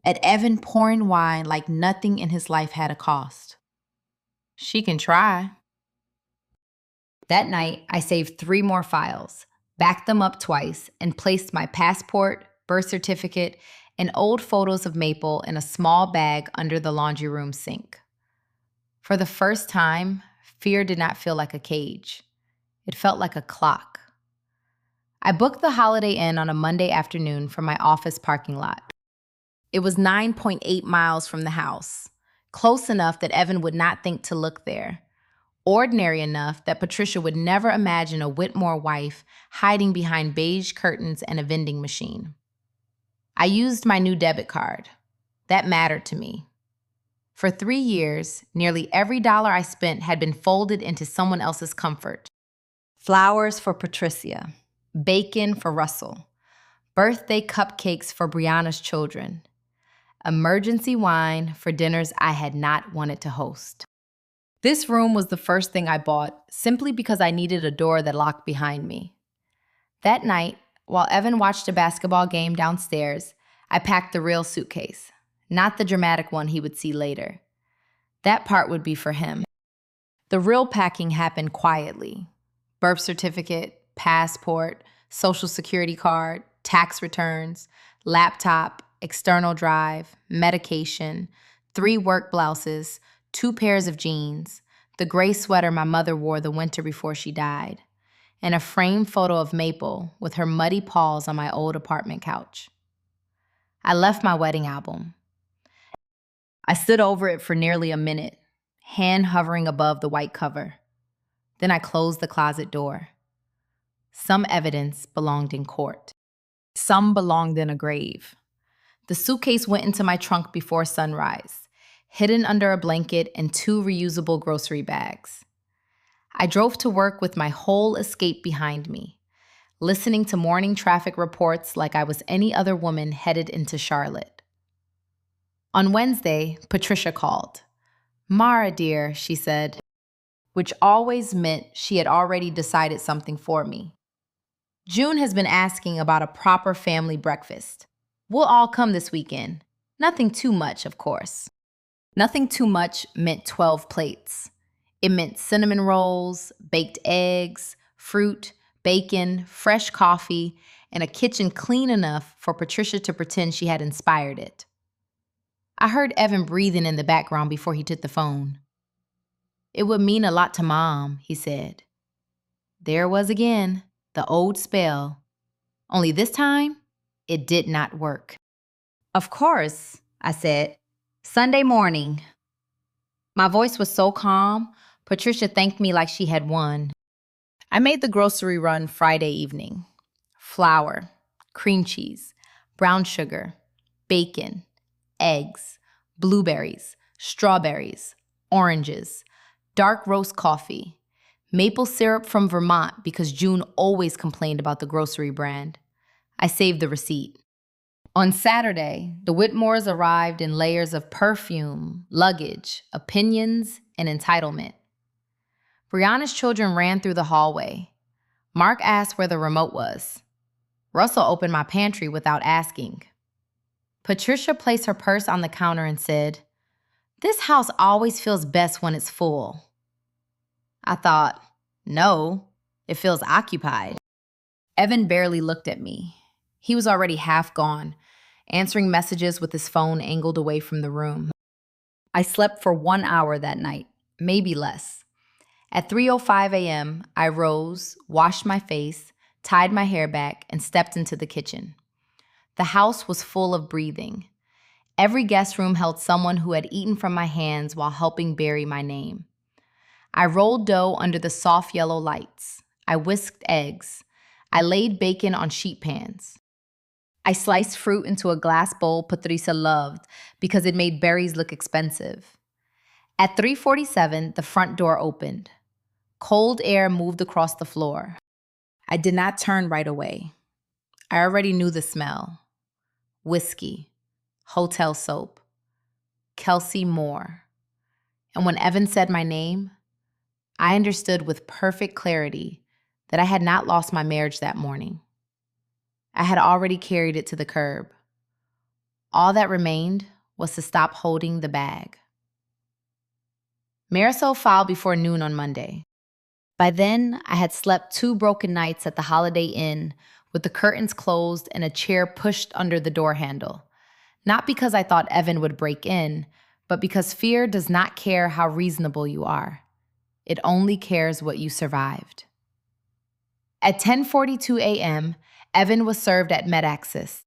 Speaker 1: at Evan pouring wine like nothing in his life had a cost. She can try. That night, I saved 3 more files, backed them up twice, and placed my passport, birth certificate, and old photos of Maple in a small bag under the laundry room sink. For the first time, fear did not feel like a cage. It felt like a clock. I booked the Holiday Inn on a Monday afternoon from my office parking lot. It was 9.8 miles from the house, close enough that Evan would not think to look there. Ordinary enough that Patricia would never imagine a Whitmore wife hiding behind beige curtains and a vending machine. I used my new debit card. That mattered to me. For 3 years, nearly every dollar I spent had been folded into someone else's comfort. Flowers for Patricia, bacon for Russell, birthday cupcakes for Brianna's children, emergency wine for dinners I had not wanted to host. This room was the first thing I bought simply because I needed a door that locked behind me. That night, while Evan watched a basketball game downstairs, I packed the real suitcase, not the dramatic one he would see later. That part would be for him. The real packing happened quietly. Birth certificate, passport, social security card, tax returns, laptop, external drive, medication, 3 work blouses, 2 pairs of jeans, the gray sweater my mother wore the winter before she died, and a framed photo of Maple with her muddy paws on my old apartment couch. I left my wedding album. I stood over it for nearly a minute, hand hovering above the white cover. Then I closed the closet door. Some evidence belonged in court. Some belonged in a grave. The suitcase went into my trunk before sunrise, hidden under a blanket and 2 reusable grocery bags. I drove to work with my whole escape behind me, listening to morning traffic reports like I was any other woman headed into Charlotte. On Wednesday, Patricia called. "Mara, dear," she said, which always meant she had already decided something for me. "June has been asking about a proper family breakfast. We'll all come this weekend. Nothing too much, of course." Nothing too much meant 12 plates. It meant cinnamon rolls, baked eggs, fruit, bacon, fresh coffee, and a kitchen clean enough for Patricia to pretend she had inspired it. I heard Evan breathing in the background before he took the phone. "It would mean a lot to Mom," he said. There it was again, the old spell. Only this time, it did not work. "Of course," I said, Sunday morning. My voice was so calm, Patricia thanked me like she had won. I made the grocery run Friday evening. Flour, cream cheese, brown sugar, bacon, eggs, blueberries, strawberries, oranges, dark roast coffee, maple syrup from Vermont because June always complained about the grocery brand. I saved the receipt. On Saturday, the Whitmores arrived in layers of perfume, luggage, opinions, and entitlement. Brianna's children ran through the hallway. Mark asked where the remote was. Russell opened my pantry without asking. Patricia placed her purse on the counter and said, "This house always feels best when it's full." I thought, no, it feels occupied. Evan barely looked at me. He was already half gone, answering messages with his phone angled away from the room. I slept for 1 hour that night, maybe less. At 3:05 a.m., I rose, washed my face, tied my hair back, and stepped into the kitchen. The house was full of breathing. Every guest room held someone who had eaten from my hands while helping bury my name. I rolled dough under the soft yellow lights. I whisked eggs. I laid bacon on sheet pans. I sliced fruit into a glass bowl Patricia loved because it made berries look expensive. At 3:47, the front door opened. Cold air moved across the floor. I did not turn right away. I already knew the smell. Whiskey, hotel soap, Kelsey Moore. And when Evan said my name, I understood with perfect clarity that I had not lost my marriage that morning. I had already carried it to the curb. All that remained was to stop holding the bag. Marisol filed before noon on Monday. By then, I had slept 2 broken nights at the Holiday Inn with the curtains closed and a chair pushed under the door handle. Not because I thought Evan would break in, but because fear does not care how reasonable you are. It only cares what you survived. At 10:42 a.m., Evan was served at MedAccess.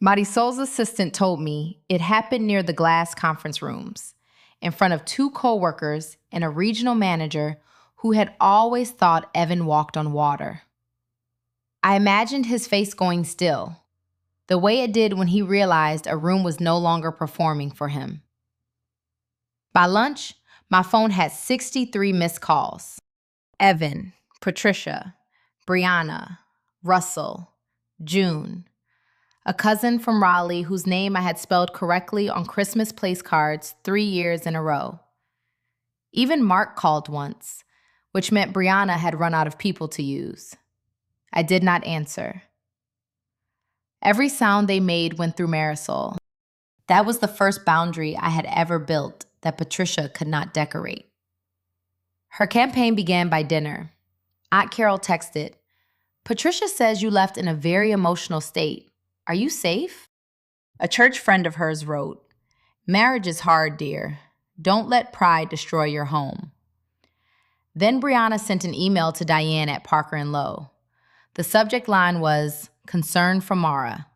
Speaker 1: Marisol's assistant told me it happened near the glass conference rooms, in front of 2 coworkers and a regional manager who had always thought Evan walked on water. I imagined his face going still, the way it did when he realized a room was no longer performing for him. By lunch, my phone had 63 missed calls. Evan, Patricia, Brianna, Russell, June, a cousin from Raleigh whose name I had spelled correctly on Christmas place cards 3 years in a row. Even Mark called once, which meant Brianna had run out of people to use. I did not answer. Every sound they made went through Marisol. That was the first boundary I had ever built that Patricia could not decorate. Her campaign began by dinner. Aunt Carol texted, "Patricia says you left in a very emotional state. Are you safe?" A church friend of hers wrote, "Marriage is hard, dear. Don't let pride destroy your home." Then Brianna sent an email to Diane at Parker & Lowe. The subject line was, "Concern from Mara."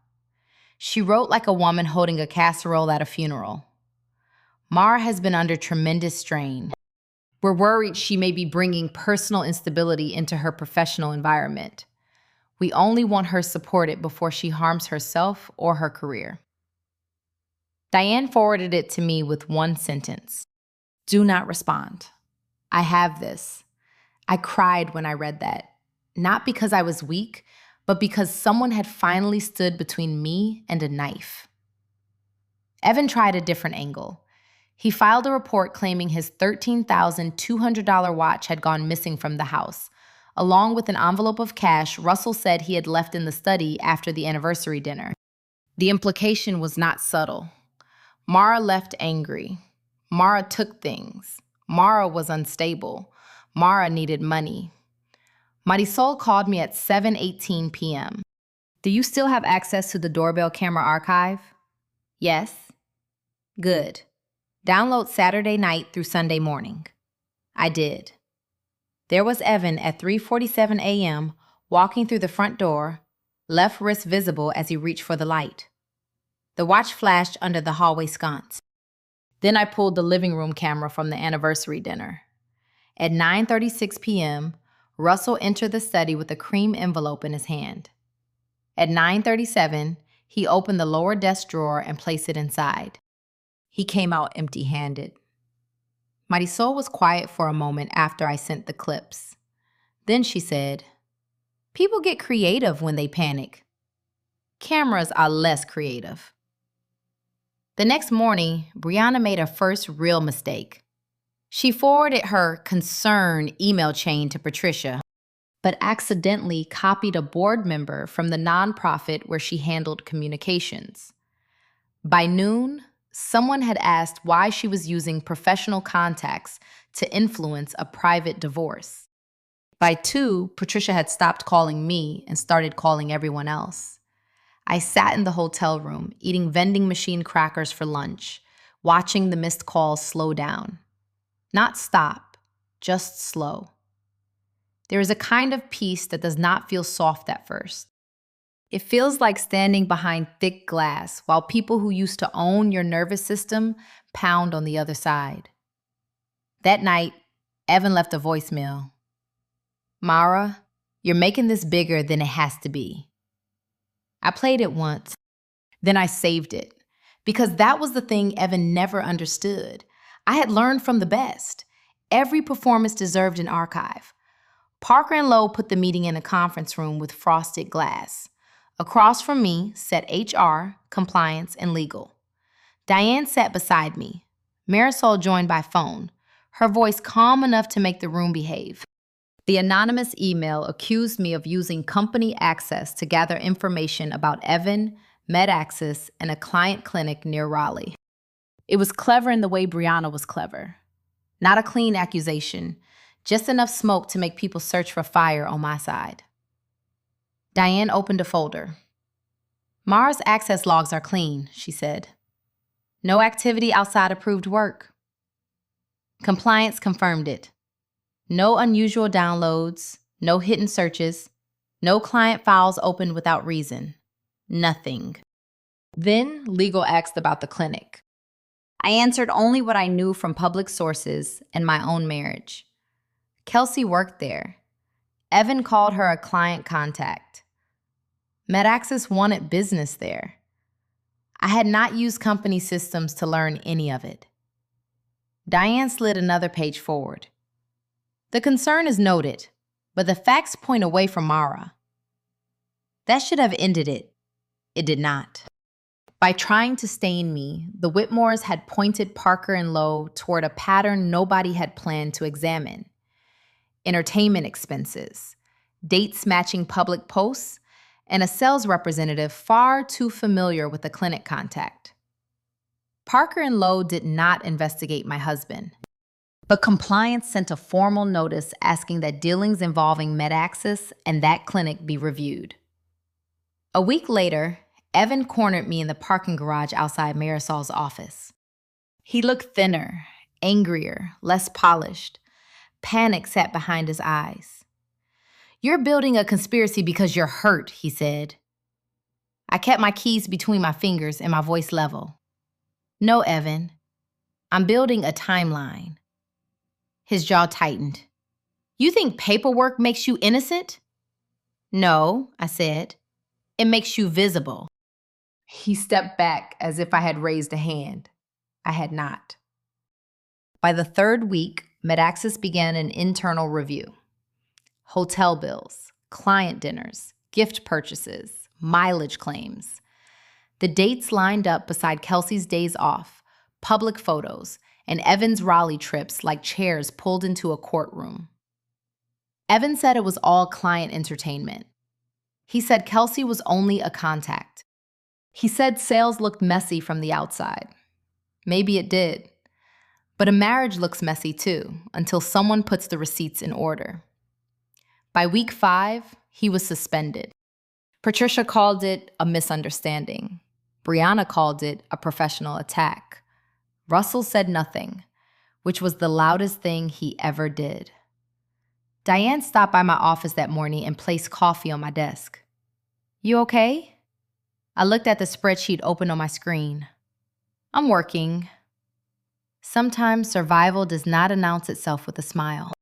Speaker 1: She wrote like a woman holding a casserole at a funeral. Mara has been under tremendous strain. We're worried she may be bringing personal instability into her professional environment. We only want her supported before she harms herself or her career. Diane forwarded it to me with one sentence. "Do not respond. I have this." I cried when I read that, not because I was weak, but because someone had finally stood between me and a knife. Evan tried a different angle. He filed a report claiming his $13,200 watch had gone missing from the house, along with an envelope of cash Russell said he had left in the study after the anniversary dinner. The implication was not subtle. Mara left angry. Mara took things. Mara was unstable. Mara needed money. Marisol called me at 7:18 p.m. "Do you still have access to the doorbell camera archive?" "Yes." "Good. Download Saturday night through Sunday morning." I did. There was Evan at 3:47 a.m. walking through the front door, left wrist visible as he reached for the light. The watch flashed under the hallway sconce. Then I pulled the living room camera from the anniversary dinner. At 9:36 p.m., Russell entered the study with a cream envelope in his hand. At 9:37, he opened the lower desk drawer and placed it inside. He came out empty-handed. Marisol was quiet for a moment after I sent the clips. Then she said, "People get creative when they panic. Cameras are less creative." The next morning, Brianna made her first real mistake. She forwarded her concern email chain to Patricia, but accidentally copied a board member from the nonprofit where she handled communications. By noon, someone had asked why she was using professional contacts to influence a private divorce. By 2, Patricia had stopped calling me and started calling everyone else. I sat in the hotel room, eating vending machine crackers for lunch, watching the missed calls slow down. Not stop, just slow. There is a kind of peace that does not feel soft at first. It feels like standing behind thick glass while people who used to own your nervous system pound on the other side. That night, Evan left a voicemail. "Mara, you're making this bigger than it has to be." I played it once, then I saved it, because that was the thing Evan never understood. I had learned from the best. Every performance deserved an archive. Parker and Lowe put the meeting in a conference room with frosted glass. Across from me sat HR, compliance, and legal. Diane sat beside me. Marisol joined by phone, her voice calm enough to make the room behave. The anonymous email accused me of using company access to gather information about Evan, MedAccess, and a client clinic near Raleigh. It was clever in the way Brianna was clever. Not a clean accusation, just enough smoke to make people search for fire on my side. Diane opened a folder. "Mara's access logs are clean," she said. "No activity outside approved work." Compliance confirmed it. No unusual downloads, no hidden searches, no client files opened without reason. Nothing. Then legal asked about the clinic. I answered only what I knew from public sources and my own marriage. Kelsey worked there. Evan called her a client contact. MedAccess wanted business there. I had not used company systems to learn any of it. Diane slid another page forward. "The concern is noted, but the facts point away from Mara." That should have ended it. It did not. By trying to stain me, the Whitmores had pointed Parker and Lowe toward a pattern nobody had planned to examine. Entertainment expenses, dates matching public posts, and a sales representative far too familiar with the clinic contact. Parker and Lowe did not investigate my husband, but compliance sent a formal notice asking that dealings involving MedAccess and that clinic be reviewed. A week later, Evan cornered me in the parking garage outside Marisol's office. He looked thinner, angrier, less polished. Panic sat behind his eyes. "You're building a conspiracy because you're hurt," he said. I kept my keys between my fingers and my voice level. "No, Evan. I'm building a timeline." His jaw tightened. "You think paperwork makes you innocent?" "No," I said. "It makes you visible." He stepped back as if I had raised a hand. I had not. By the third week, MedAccess began an internal review. Hotel bills, client dinners, gift purchases, mileage claims. The dates lined up beside Kelsey's days off, public photos, and Evan's Raleigh trips like chairs pulled into a courtroom. Evan said it was all client entertainment. He said Kelsey was only a contact. He said sales looked messy from the outside. Maybe it did. But a marriage looks messy too, until someone puts the receipts in order. By week 5, he was suspended. Patricia called it a misunderstanding. Brianna called it a professional attack. Russell said nothing, which was the loudest thing he ever did. Diane stopped by my office that morning and placed coffee on my desk. "You okay?" I looked at the spreadsheet open on my screen. "I'm working." Sometimes survival does not announce itself with a smile.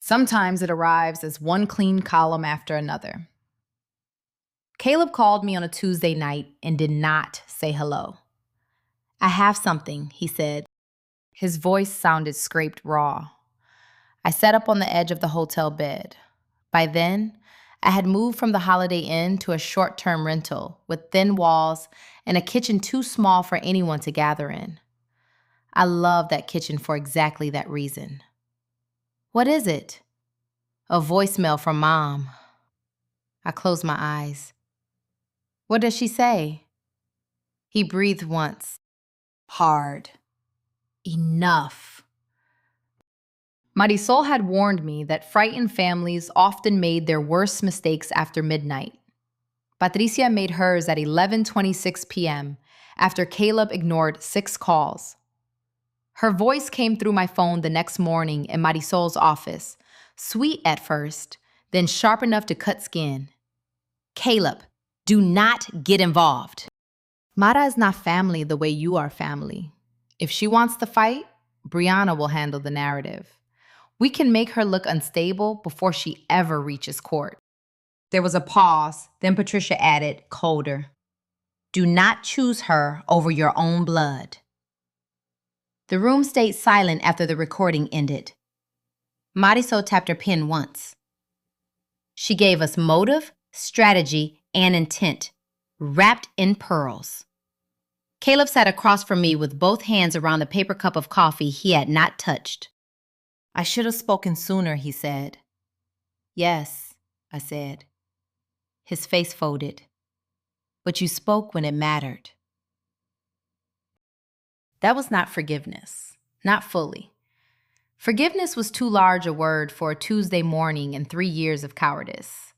Speaker 1: Sometimes it arrives as one clean column after another. Caleb called me on a Tuesday night and did not say hello. "I have something," he said. His voice sounded scraped raw. I sat up on the edge of the hotel bed. By then, I had moved from the Holiday Inn to a short-term rental with thin walls and a kitchen too small for anyone to gather in. I love that kitchen for exactly that reason. "What is it?" "A voicemail from Mom." I closed my eyes. "What does she say?" He breathed once. Hard. "Enough." Marisol had warned me that frightened families often made their worst mistakes after midnight. Patricia made hers at 11:26 p.m. after Caleb ignored 6 calls. Her voice came through my phone the next morning in Marisol's office, sweet at first, then sharp enough to cut skin. "Caleb, do not get involved. Mara is not family the way you are family. If she wants to fight, Brianna will handle the narrative. We can make her look unstable before she ever reaches court." There was a pause, then Patricia added, colder, "Do not choose her over your own blood." The room stayed silent after the recording ended. Marisol tapped her pen once. She gave us motive, strategy, and intent, wrapped in pearls. Caleb sat across from me with both hands around the paper cup of coffee he had not touched. "I should have spoken sooner," he said. "Yes," I said. His face folded. "But you spoke when it mattered." That was not forgiveness. Not fully. Forgiveness was too large a word for a Tuesday morning and 3 years of cowardice.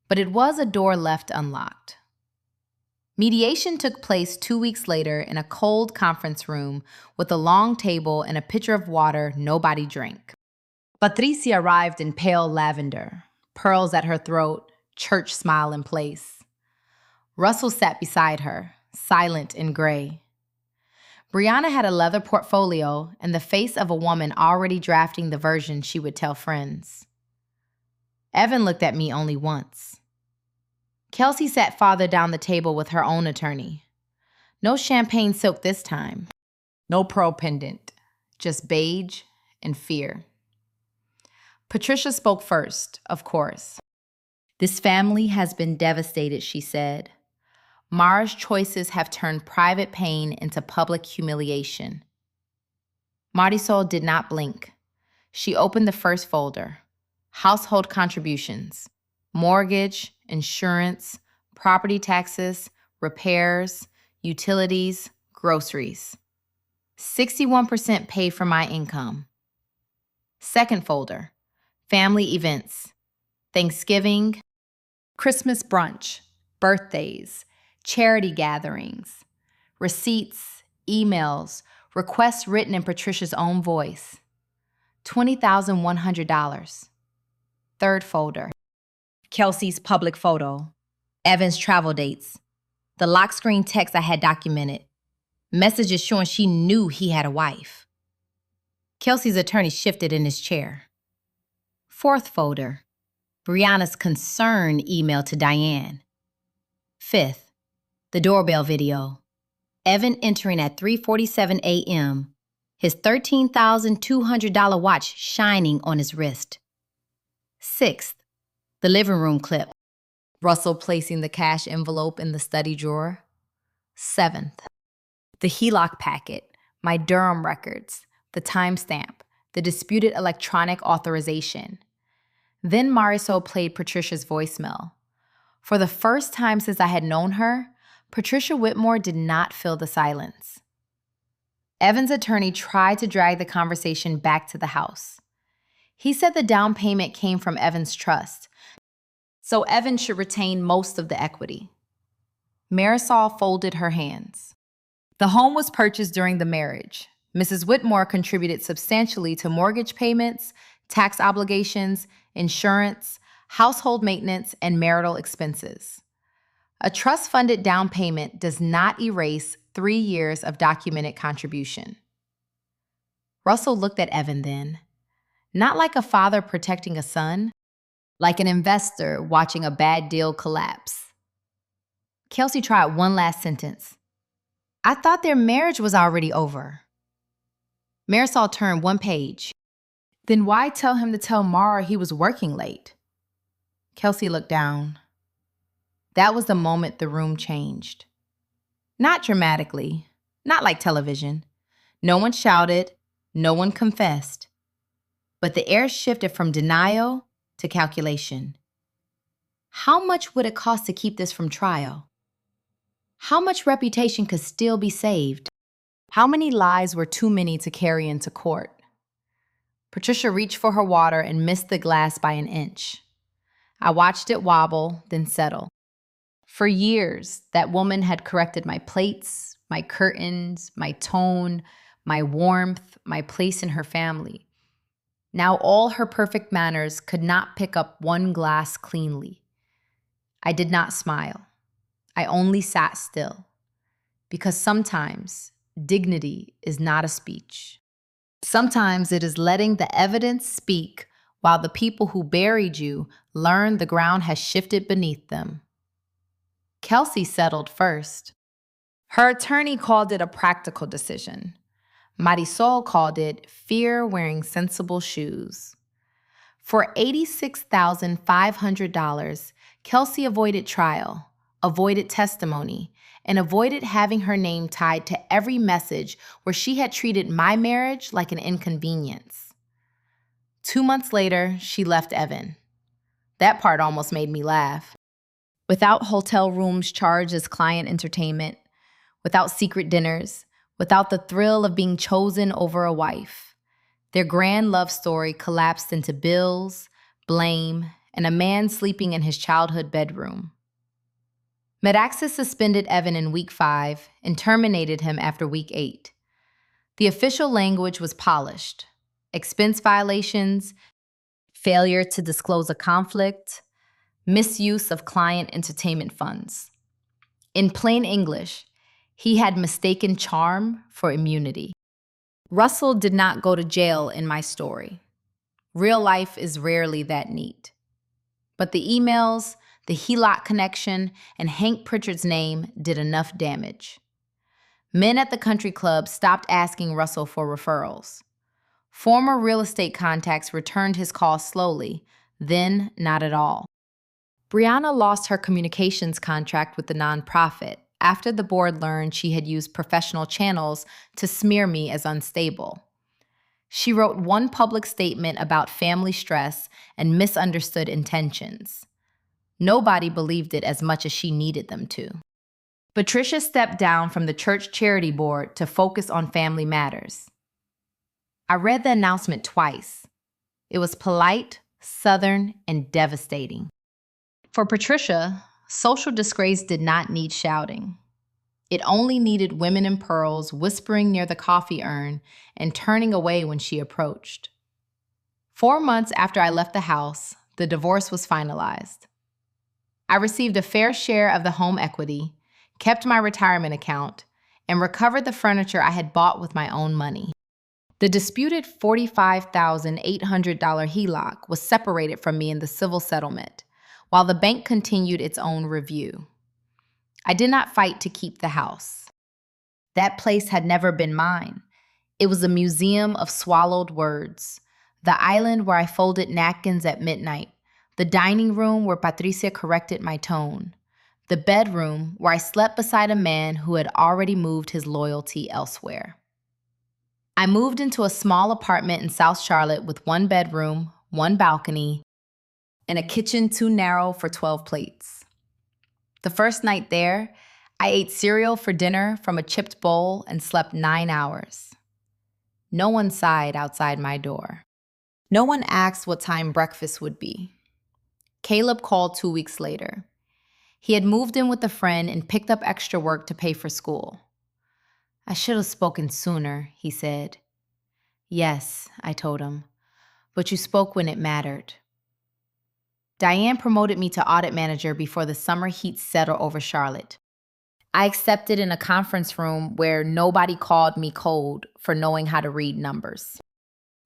Speaker 1: But it was a door left unlocked. Mediation took place 2 weeks later in a cold conference room with a long table and a pitcher of water nobody drank. Patricia arrived in pale lavender, pearls at her throat, church smile in place. Russell sat beside her, silent and gray. Brianna had a leather portfolio and the face of a woman already drafting the version she would tell friends. Evan looked at me only once. Kelsey sat farther down the table with her own attorney. No champagne silk this time. No pearl pendant. Just beige and fear. Patricia spoke first, of course. "This family has been devastated," she said. "Mara's choices have turned private pain into public humiliation." Marisol did not blink. She opened the first folder. Household contributions. Mortgage, insurance, property taxes, repairs, utilities, groceries. 61% pay for my income. Second folder. Family events. Thanksgiving, Christmas brunch, birthdays, charity gatherings, receipts, emails, requests written in Patricia's own voice. $20,100. Third folder. Kelsey's public photo. Evan's travel dates. The lock screen text I had documented. Messages showing she knew he had a wife. Kelsey's attorney shifted in his chair. Fourth folder. Brianna's concern email to Diane. Fifth. The doorbell video. Evan entering at 3:47 a.m., his $13,200 watch shining on his wrist. Sixth. The living room clip. Russell placing the cash envelope in the study drawer. Seventh. The HELOC packet, my Durham records, the timestamp, the disputed electronic authorization. Then Marisol played Patricia's voicemail. For the first time since I had known her, Patricia Whitmore did not fill the silence. Evan's attorney tried to drag the conversation back to the house. He said the down payment came from Evan's trust, so Evan should retain most of the equity. Marisol folded her hands. The home was purchased during the marriage. Mrs. Whitmore contributed substantially to mortgage payments, tax obligations, insurance, household maintenance, and marital expenses. A trust-funded down payment does not erase 3 years of documented contribution. Russell looked at Evan then, not like a father protecting a son, like an investor watching a bad deal collapse. Kelsey tried one last sentence. I thought their marriage was already over. Marisol turned one page. Then why tell him to tell Mara he was working late? Kelsey looked down. That was the moment the room changed. Not dramatically, not like television. No one shouted, no one confessed. But the air shifted from denial to calculation. How much would it cost to keep this from trial? How much reputation could still be saved? How many lies were too many to carry into court? Patricia reached for her water and missed the glass by an inch. I watched it wobble, then settle. For years, that woman had corrected my plates, my curtains, my tone, my warmth, my place in her family. Now all her perfect manners could not pick up one glass cleanly. I did not smile. I only sat still. Because sometimes dignity is not a speech. Sometimes it is letting the evidence speak while the people who buried you learn the ground has shifted beneath them. Kelsey settled first. Her attorney called it a practical decision. Marisol called it fear wearing sensible shoes. For $86,500, Kelsey avoided trial, avoided testimony, and avoided having her name tied to every message where she had treated my marriage like an inconvenience. 2 months later, she left Evan. That part almost made me laugh. Without hotel rooms charged as client entertainment, without secret dinners, without the thrill of being chosen over a wife, their grand love story collapsed into bills, blame, and a man sleeping in his childhood bedroom. MedAxis suspended Evan in week 5 and terminated him after week 8. The official language was polished. Expense violations, failure to disclose a conflict, misuse of client entertainment funds. In plain English, he had mistaken charm for immunity. Russell did not go to jail in my story. Real life is rarely that neat. But the emails, the HELOC connection, and Hank Pritchard's name did enough damage. Men at the country club stopped asking Russell for referrals. Former real estate contacts returned his calls slowly, then not at all. Brianna lost her communications contract with the nonprofit after the board learned she had used professional channels to smear me as unstable. She wrote one public statement about family stress and misunderstood intentions. Nobody believed it as much as she needed them to. Patricia stepped down from the church charity board to focus on family matters. I read the announcement twice. It was polite, Southern, and devastating. For Patricia, social disgrace did not need shouting. It only needed women in pearls whispering near the coffee urn and turning away when she approached. 4 months after I left the house, the divorce was finalized. I received a fair share of the home equity, kept my retirement account, and recovered the furniture I had bought with my own money. The disputed $45,800 HELOC was separated from me in the civil settlement, while the bank continued its own review. I did not fight to keep the house. That place had never been mine. It was a museum of swallowed words, the island where I folded napkins at midnight, the dining room where Patricia corrected my tone, the bedroom where I slept beside a man who had already moved his loyalty elsewhere. I moved into a small apartment in South Charlotte with 1 bedroom, 1 balcony, and a kitchen too narrow for 12 plates. The first night there, I ate cereal for dinner from a chipped bowl and slept 9 hours. No one sighed outside my door. No one asked what time breakfast would be. Caleb called 2 weeks later. He had moved in with a friend and picked up extra work to pay for school. I should have spoken sooner, he said. Yes, I told him, but you spoke when it mattered. Diane promoted me to audit manager before the summer heat settled over Charlotte. I accepted in a conference room where nobody called me cold for knowing how to read numbers.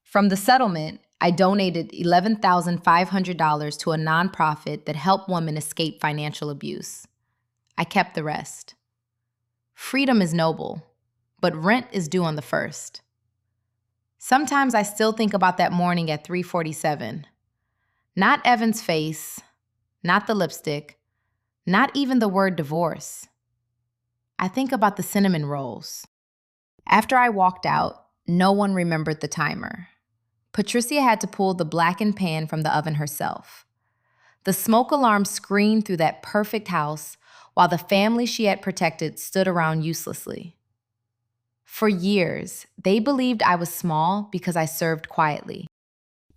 Speaker 1: From the settlement, I donated $11,500 to a nonprofit that helped women escape financial abuse. I kept the rest. Freedom is noble, but rent is due on the 1st. Sometimes I still think about that morning at 3:47. Not Evan's face, not the lipstick, not even the word divorce. I think about the cinnamon rolls. After I walked out, no one remembered the timer. Patricia had to pull the blackened pan from the oven herself. The smoke alarm screamed through that perfect house while the family she had protected stood around uselessly. For years, they believed I was small because I served quietly.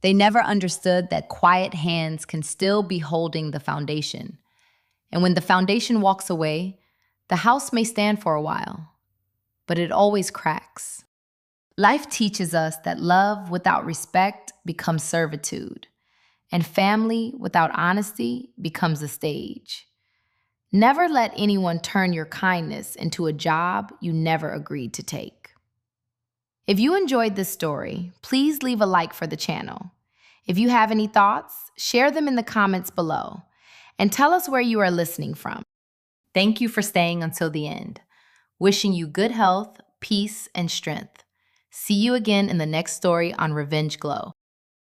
Speaker 1: They never understood that quiet hands can still be holding the foundation. And when the foundation walks away, the house may stand for a while, but it always cracks. Life teaches us that love without respect becomes servitude, and family without honesty becomes a stage. Never let anyone turn your kindness into a job you never agreed to take. If you enjoyed this story, please leave a like for the channel. If you have any thoughts, share them in the comments below, and tell us where you are listening from. Thank you for staying until the end. Wishing you good health, peace, and strength. See you again in the next story on Revenge Glow.